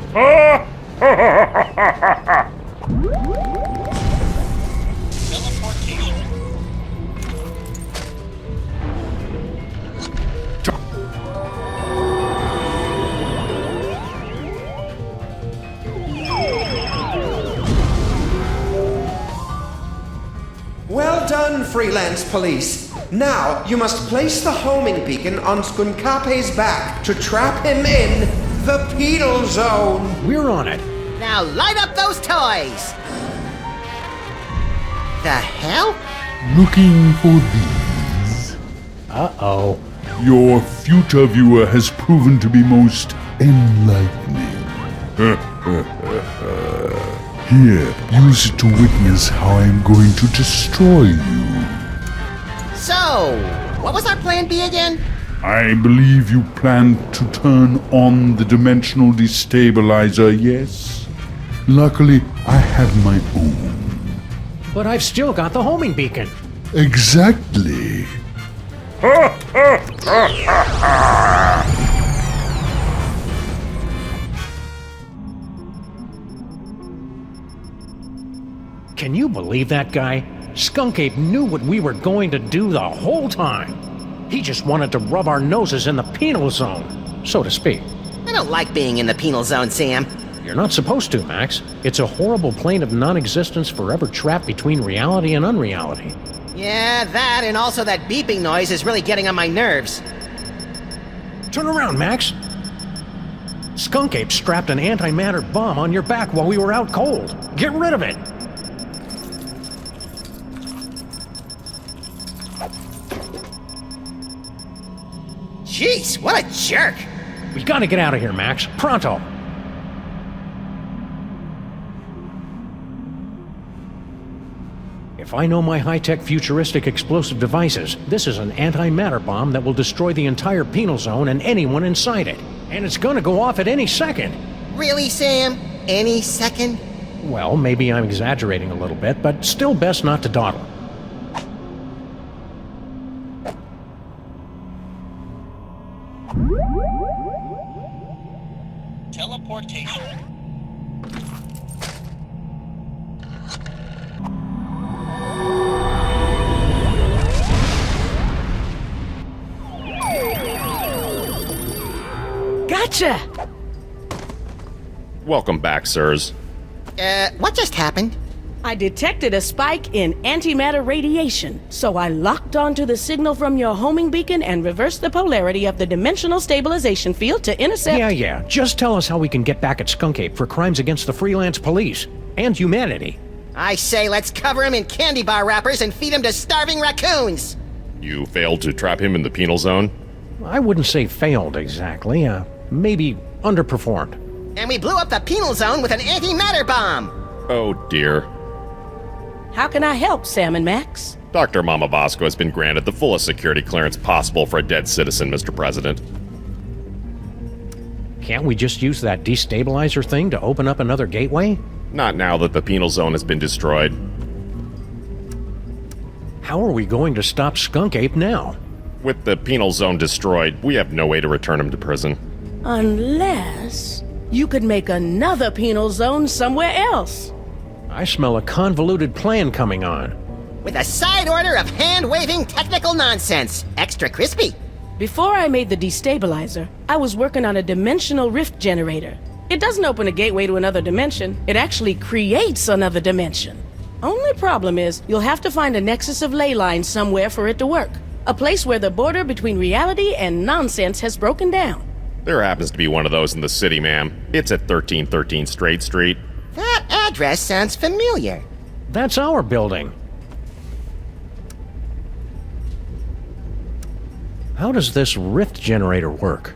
Well done, freelance police. Now, you must place the homing beacon on Skunkape's back to trap him in the penal zone. We're on it. Now light up those toys! The hell? Looking for these. Uh-oh. Your future viewer has proven to be most enlightening. Here, use it to witness how I am going to destroy you. So, what was our plan B again? I believe you planned to turn on the dimensional destabilizer, yes? Luckily, I have my own. But I've still got the homing beacon. Exactly. Can you believe that guy? Skunk Ape knew what we were going to do the whole time. He just wanted to rub our noses in the penal zone, so to speak. I don't like being in the penal zone, Sam. You're not supposed to, Max. It's a horrible plane of non-existence forever trapped between reality and unreality. Yeah, that and also that beeping noise is really getting on my nerves. Turn around, Max. Skunk Ape strapped an antimatter bomb on your back while we were out cold. Get rid of it. Jeez, what a jerk! We gotta get out of here, Max. Pronto! If I know my high-tech futuristic explosive devices, this is an antimatter bomb that will destroy the entire penal zone and anyone inside it. And it's gonna go off at any second. Really, Sam? Any second? Well, maybe I'm exaggerating a little bit, but still best not to dawdle. Teleportation. Gotcha! Welcome back, sirs. What just happened? I detected a spike in antimatter radiation, so I locked onto the signal from your homing beacon and reversed the polarity of the dimensional stabilization field to intercept... Yeah. Just tell us how we can get back at Skunk Ape for crimes against the freelance police and humanity. I say let's cover him in candy bar wrappers and feed him to starving raccoons! You failed to trap him in the penal zone? I wouldn't say failed exactly. Maybe underperformed. And we blew up the penal zone with an antimatter bomb! Oh dear. How can I help, Sam and Max? Dr. Mama Bosco has been granted the fullest security clearance possible for a dead citizen, Mr. President. Can't we just use that destabilizer thing to open up another gateway? Not now that the penal zone has been destroyed. How are we going to stop Skunk Ape now? With the penal zone destroyed, we have no way to return him to prison. Unless you could make another penal zone somewhere else. I smell a convoluted plan coming on. With a side order of hand-waving technical nonsense. Extra crispy. Before I made the destabilizer, I was working on a dimensional rift generator. It doesn't open a gateway to another dimension, it actually creates another dimension. Only problem is, you'll have to find a nexus of ley lines somewhere for it to work. A place where the border between reality and nonsense has broken down. There happens to be one of those in the city, ma'am. It's at 1313 Straight Street. That address sounds familiar. That's our building. How does this rift generator work?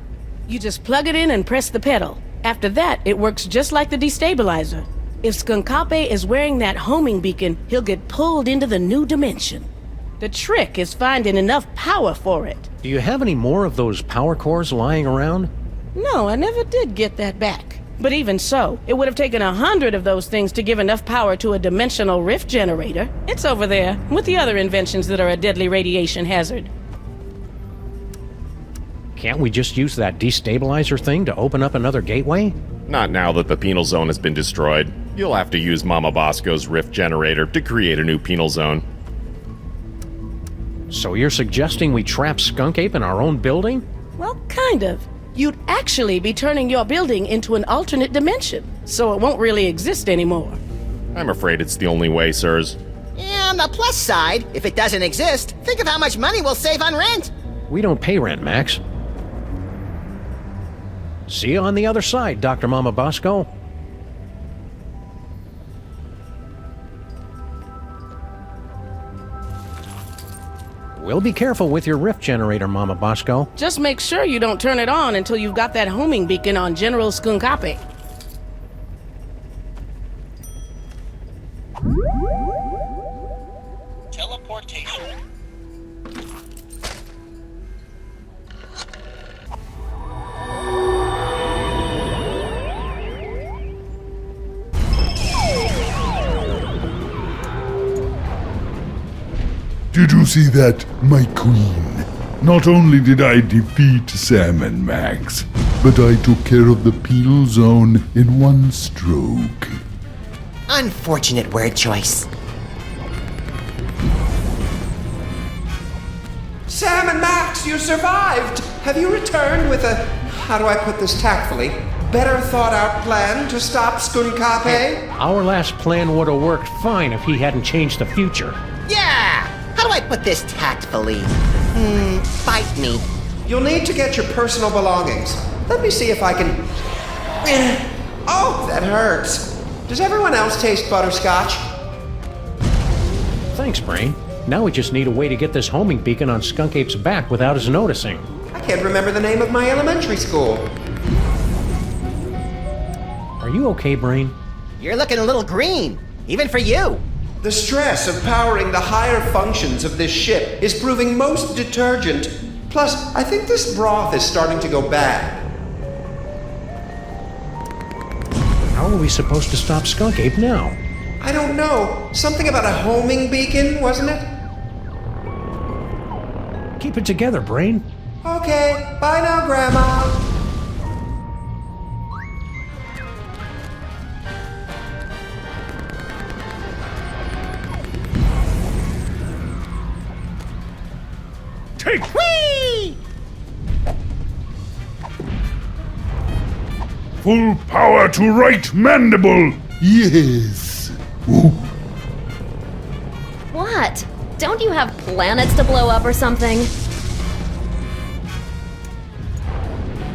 You just plug it in and press the pedal. After that, it works just like the destabilizer. If Skunkape is wearing that homing beacon, he'll get pulled into the new dimension. The trick is finding enough power for it. Do you have any more of those power cores lying around? No, I never did get that back. But even so, it would have taken 100 of those things to give enough power to a dimensional rift generator. It's over there, with the other inventions that are a deadly radiation hazard. Can't we just use that destabilizer thing to open up another gateway? Not now that the penal zone has been destroyed. You'll have to use Mama Bosco's rift generator to create a new penal zone. So you're suggesting we trap Skunk Ape in our own building? Well, kind of. You'd actually be turning your building into an alternate dimension, so it won't really exist anymore. I'm afraid it's the only way, sirs. And on the plus side, if it doesn't exist, think of how much money we'll save on rent. We don't pay rent, Max. See you on the other side, Dr. Mama Bosco. We'll be careful with your rift generator, Mama Bosco. Just make sure you don't turn it on until you've got that homing beacon on General Skunkape. Teleportation. Did you see that, my queen? Not only did I defeat Sam and Max, but I took care of the penal zone in one stroke. Unfortunate word choice. Sam and Max, you survived! Have you returned with a, how do I put this tactfully, better thought out plan to stop Skunkape? Our last plan would have worked fine if he hadn't changed the future. Yeah! How do I put this tactfully? Bite me. You'll need to get your personal belongings. Let me see if I can... Oh, that hurts. Does everyone else taste butterscotch? Thanks, Brain. Now we just need a way to get this homing beacon on Skunk Ape's back without his noticing. I can't remember the name of my elementary school. Are you okay, Brain? You're looking a little green, even for you. The stress of powering the higher functions of this ship is proving most detergent. Plus, I think this broth is starting to go bad. How are we supposed to stop Skunk Ape now? I don't know. Something about a homing beacon, wasn't it? Keep it together, Brain. Okay, bye now, Grandma. Take! Whee! Full power to right mandible! Yes! Ooh. What? Don't you have planets to blow up or something?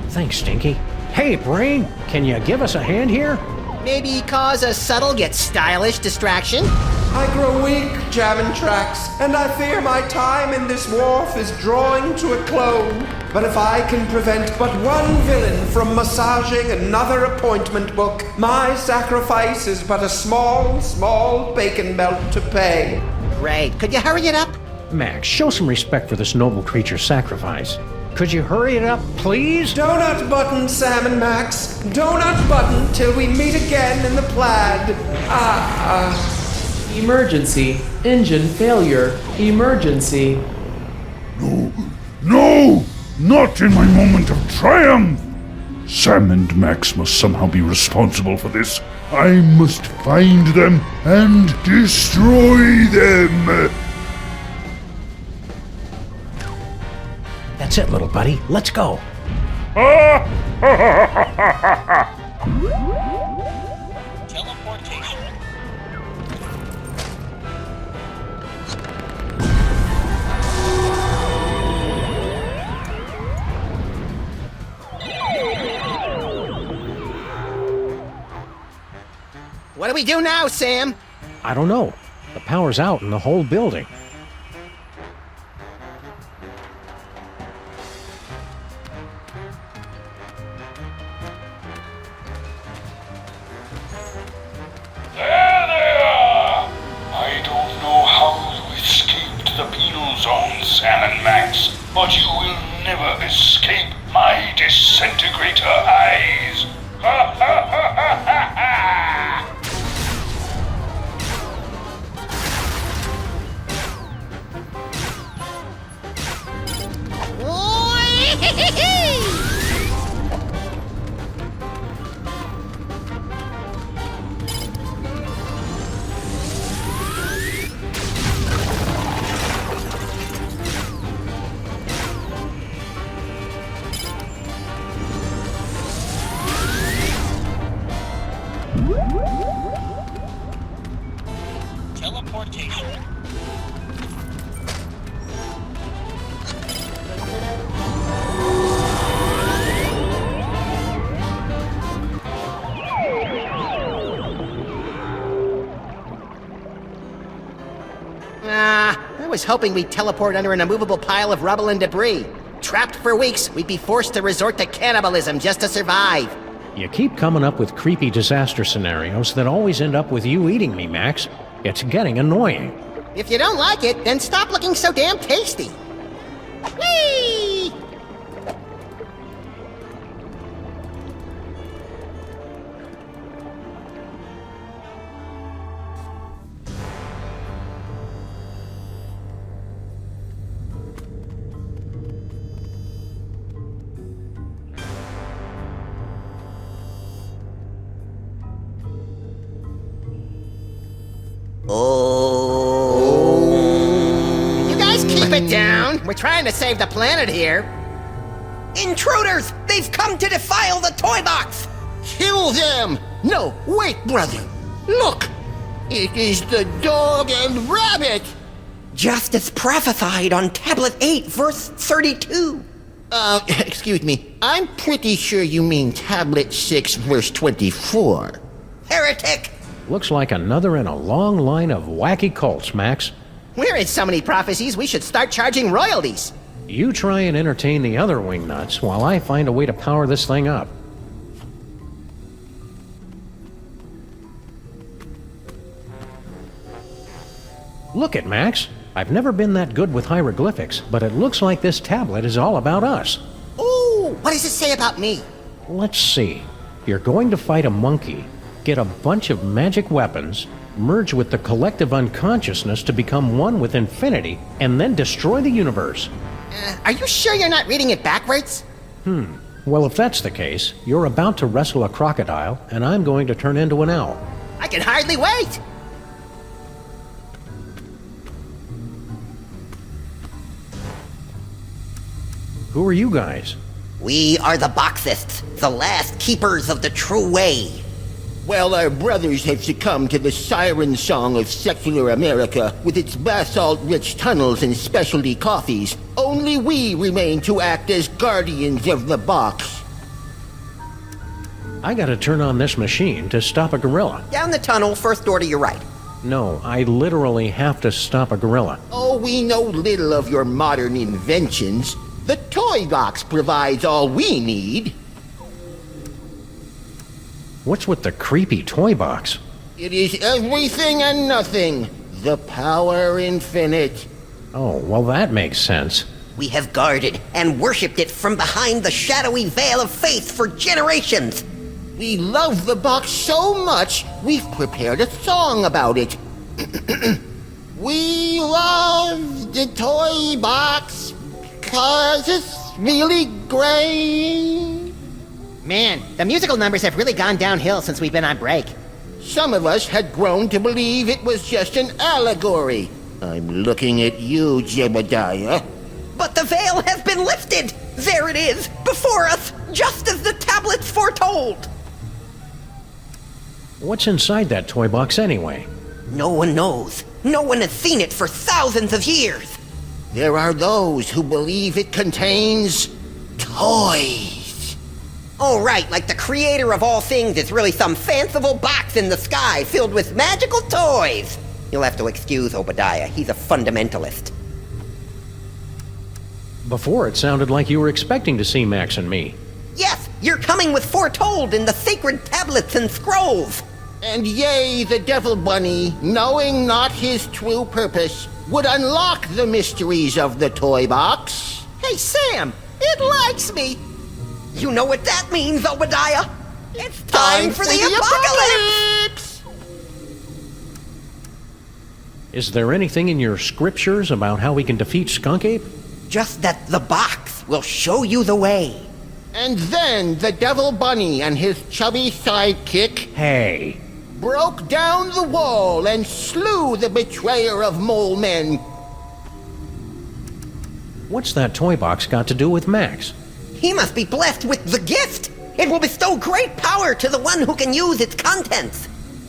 Thanks, Stinky. Hey, Brain, can you give us a hand here? Maybe cause a subtle yet stylish distraction? I grow weak jamming tracks, and I fear my time in this wharf is drawing to a close. But if I can prevent but one villain from massaging another appointment book, my sacrifice is but a small, small bacon belt to pay. Great. Could you hurry it up? Max, show some respect for this noble creature's sacrifice. Could you hurry it up, please? Donut button, Sam and Max. Donut button till we meet again in the plaid. Emergency. Engine failure. Emergency. No! Not in my moment of triumph! Sam and Max must somehow be responsible for this. I must find them and destroy them! That's it, little buddy. Let's go. Teleportation. What do we do now, Sam? I don't know. The power's out in the whole building. There they are! I don't know how you escaped the penal zone, Sam and Max, but you will never escape my disintegrator eyes! Ha ha ha ha ha ha! Teleportation. I was hoping we'd teleport under an immovable pile of rubble and debris. Trapped for weeks, we'd be forced to resort to cannibalism just to survive. You keep coming up with creepy disaster scenarios that always end up with you eating me, Max. It's getting annoying. If you don't like it, then stop looking so damn tasty. Whee! You guys keep it down. We're trying to save the planet here. Intruders! They've come to defile the toy box! Kill them! No, wait, brother. Look! It is the dog and rabbit! Just as prophesied on Tablet 8, verse 32. Excuse me. I'm pretty sure you mean Tablet 6, verse 24. Heretic! Looks like another in a long line of wacky cults, Max. We're in so many prophecies, we should start charging royalties. You try and entertain the other wingnuts while I find a way to power this thing up. Look it, Max. I've never been that good with hieroglyphics, but it looks like this tablet is all about us. Ooh, what does it say about me? Let's see. You're going to fight a monkey, get a bunch of magic weapons, merge with the collective unconsciousness to become one with infinity, and then destroy the universe. Are you sure you're not reading it backwards? Well, if that's the case, you're about to wrestle a crocodile, and I'm going to turn into an owl. I can hardly wait! Who are you guys? We are the Boxists, the last keepers of the true way. Well, our brothers have succumbed to the siren song of secular America with its basalt-rich tunnels and specialty coffees. Only we remain to act as guardians of the box. I gotta turn on this machine to stop a gorilla. Down the tunnel, first door to your right. No, I literally have to stop a gorilla. Oh, we know little of your modern inventions. The toy box provides all we need. What's with the creepy toy box? It is everything and nothing. The power infinite. Oh, well that makes sense. We have guarded and worshipped it from behind the shadowy veil of faith for generations. We love the box so much, we've prepared a song about it. We love the toy box because it's really great. Man, the musical numbers have really gone downhill since we've been on break. Some of us had grown to believe it was just an allegory. I'm looking at you, Jebediah. But the veil has been lifted! There it is, before us, just as the tablets foretold! What's inside that toy box anyway? No one knows. No one has seen it for thousands of years. There are those who believe it contains toys. Oh, right, like the creator of all things is really some fanciful box in the sky filled with magical toys. You'll have to excuse Obadiah. He's a fundamentalist. Before, it sounded like you were expecting to see Max and me. Yes, you're coming with foretold in the sacred tablets and scrolls. And yea, the devil bunny, knowing not his true purpose, would unlock the mysteries of the toy box. Hey, Sam, it likes me. You know what that means, Obadiah? It's time for the apocalypse! Is there anything in your scriptures about how we can defeat Skunk Ape? Just that the box will show you the way. And then the devil bunny and his chubby sidekick... Hey! ...broke down the wall and slew the betrayer of mole men. What's that toy box got to do with Max? He must be blessed with the gift. It will bestow great power to the one who can use its contents.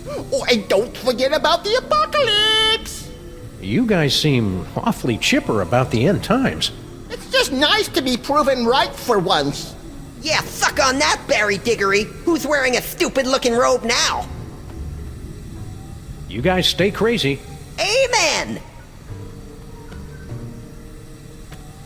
Oh, and don't forget about the apocalypse! You guys seem awfully chipper about the end times. It's just nice to be proven right for once. Yeah, suck on that, Barry Diggory. Who's wearing a stupid-looking robe now? You guys stay crazy. Amen!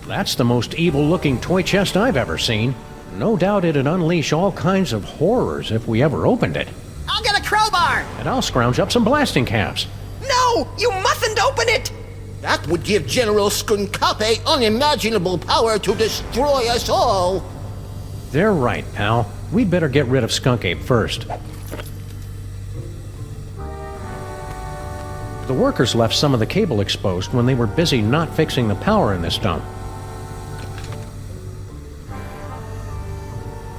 That's the most evil-looking toy chest I've ever seen. No doubt it'd unleash all kinds of horrors if we ever opened it. I'll get a crowbar! And I'll scrounge up some blasting caps. No! You mustn't open it! That would give General Skunkape unimaginable power to destroy us all. They're right, pal. We'd better get rid of Skunk Ape first. The workers left some of the cable exposed when they were busy not fixing the power in this dump.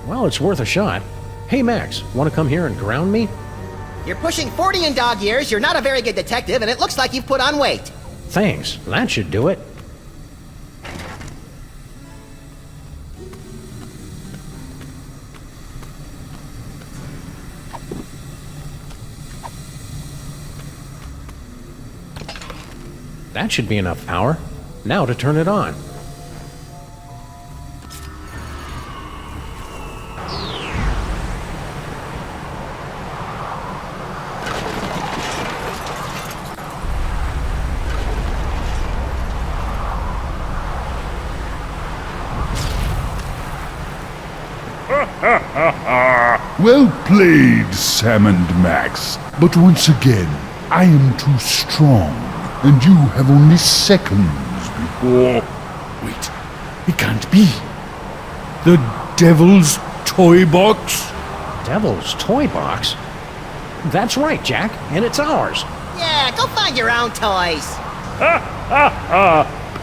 Well, it's worth a shot. Hey, Max, want to come here and ground me? You're pushing 40 in dog years, you're not a very good detective, and it looks like you've put on weight. Thanks. That should do it. That should be enough power. Now to turn it on. Well played, Sam and Max. But once again, I am too strong, and you have only seconds before... Wait, it can't be. The Devil's Toy Box? Devil's Toy Box? That's right, Jack, and it's ours. Yeah, go find your own toys.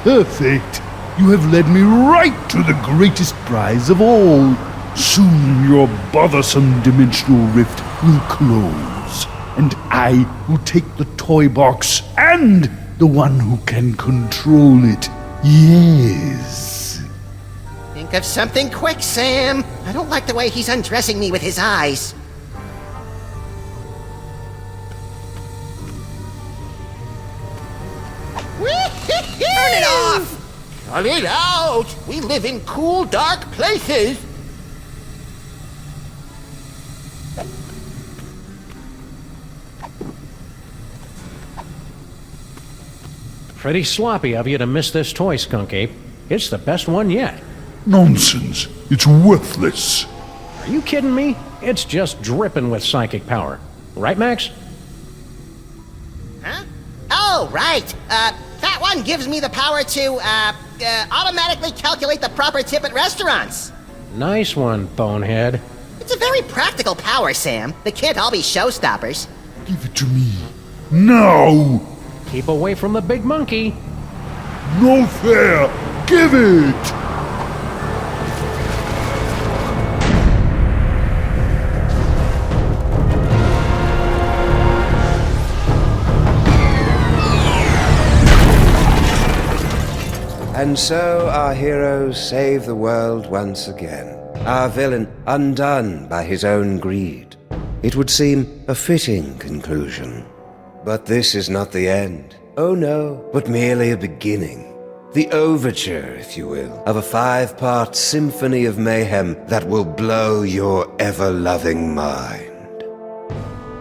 Perfect. You have led me right to the greatest prize of all. Soon your bothersome dimensional rift will close, and I will take the toy box and the one who can control it. Yes. Think of something quick, Sam. I don't like the way he's undressing me with his eyes. Turn it off! Cut it out! We live in cool, dark places. Pretty sloppy of you to miss this toy, Skunk Ape. It's the best one yet. Nonsense. It's worthless. Are you kidding me? It's just dripping with psychic power. Right, Max? Huh? Oh, right. That one gives me the power to, automatically calculate the proper tip at restaurants. Nice one, Bonehead. It's a very practical power, Sam. They can't all be showstoppers. Give it to me. Now! Keep away from the big monkey. No fair! Give it! And so our heroes save the world once again. Our villain undone by his own greed. It would seem a fitting conclusion. But this is not the end. Oh no, but merely a beginning. The overture, if you will, of a 5-part symphony of mayhem that will blow your ever-loving mind.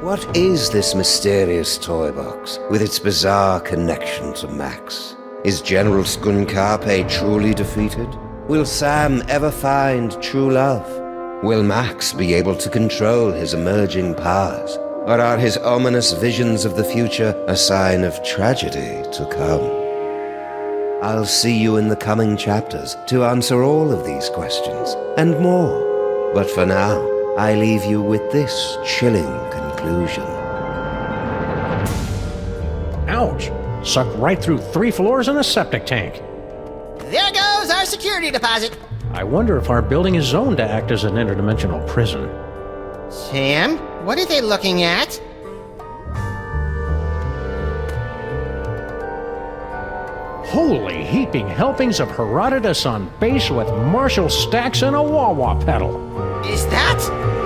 What is this mysterious toy box with its bizarre connection to Max? Is General Skunkape truly defeated? Will Sam ever find true love? Will Max be able to control his emerging powers? Or are his ominous visions of the future a sign of tragedy to come? I'll see you in the coming chapters to answer all of these questions and more. But for now, I leave you with this chilling conclusion. Ouch! Sucked right through 3 floors and a septic tank. There goes our security deposit. I wonder if our building is zoned to act as an interdimensional prison. Sam, what are they looking at? Holy heaping helpings of Herodotus on base with Marshall stacks and a wah-wah pedal. Is that?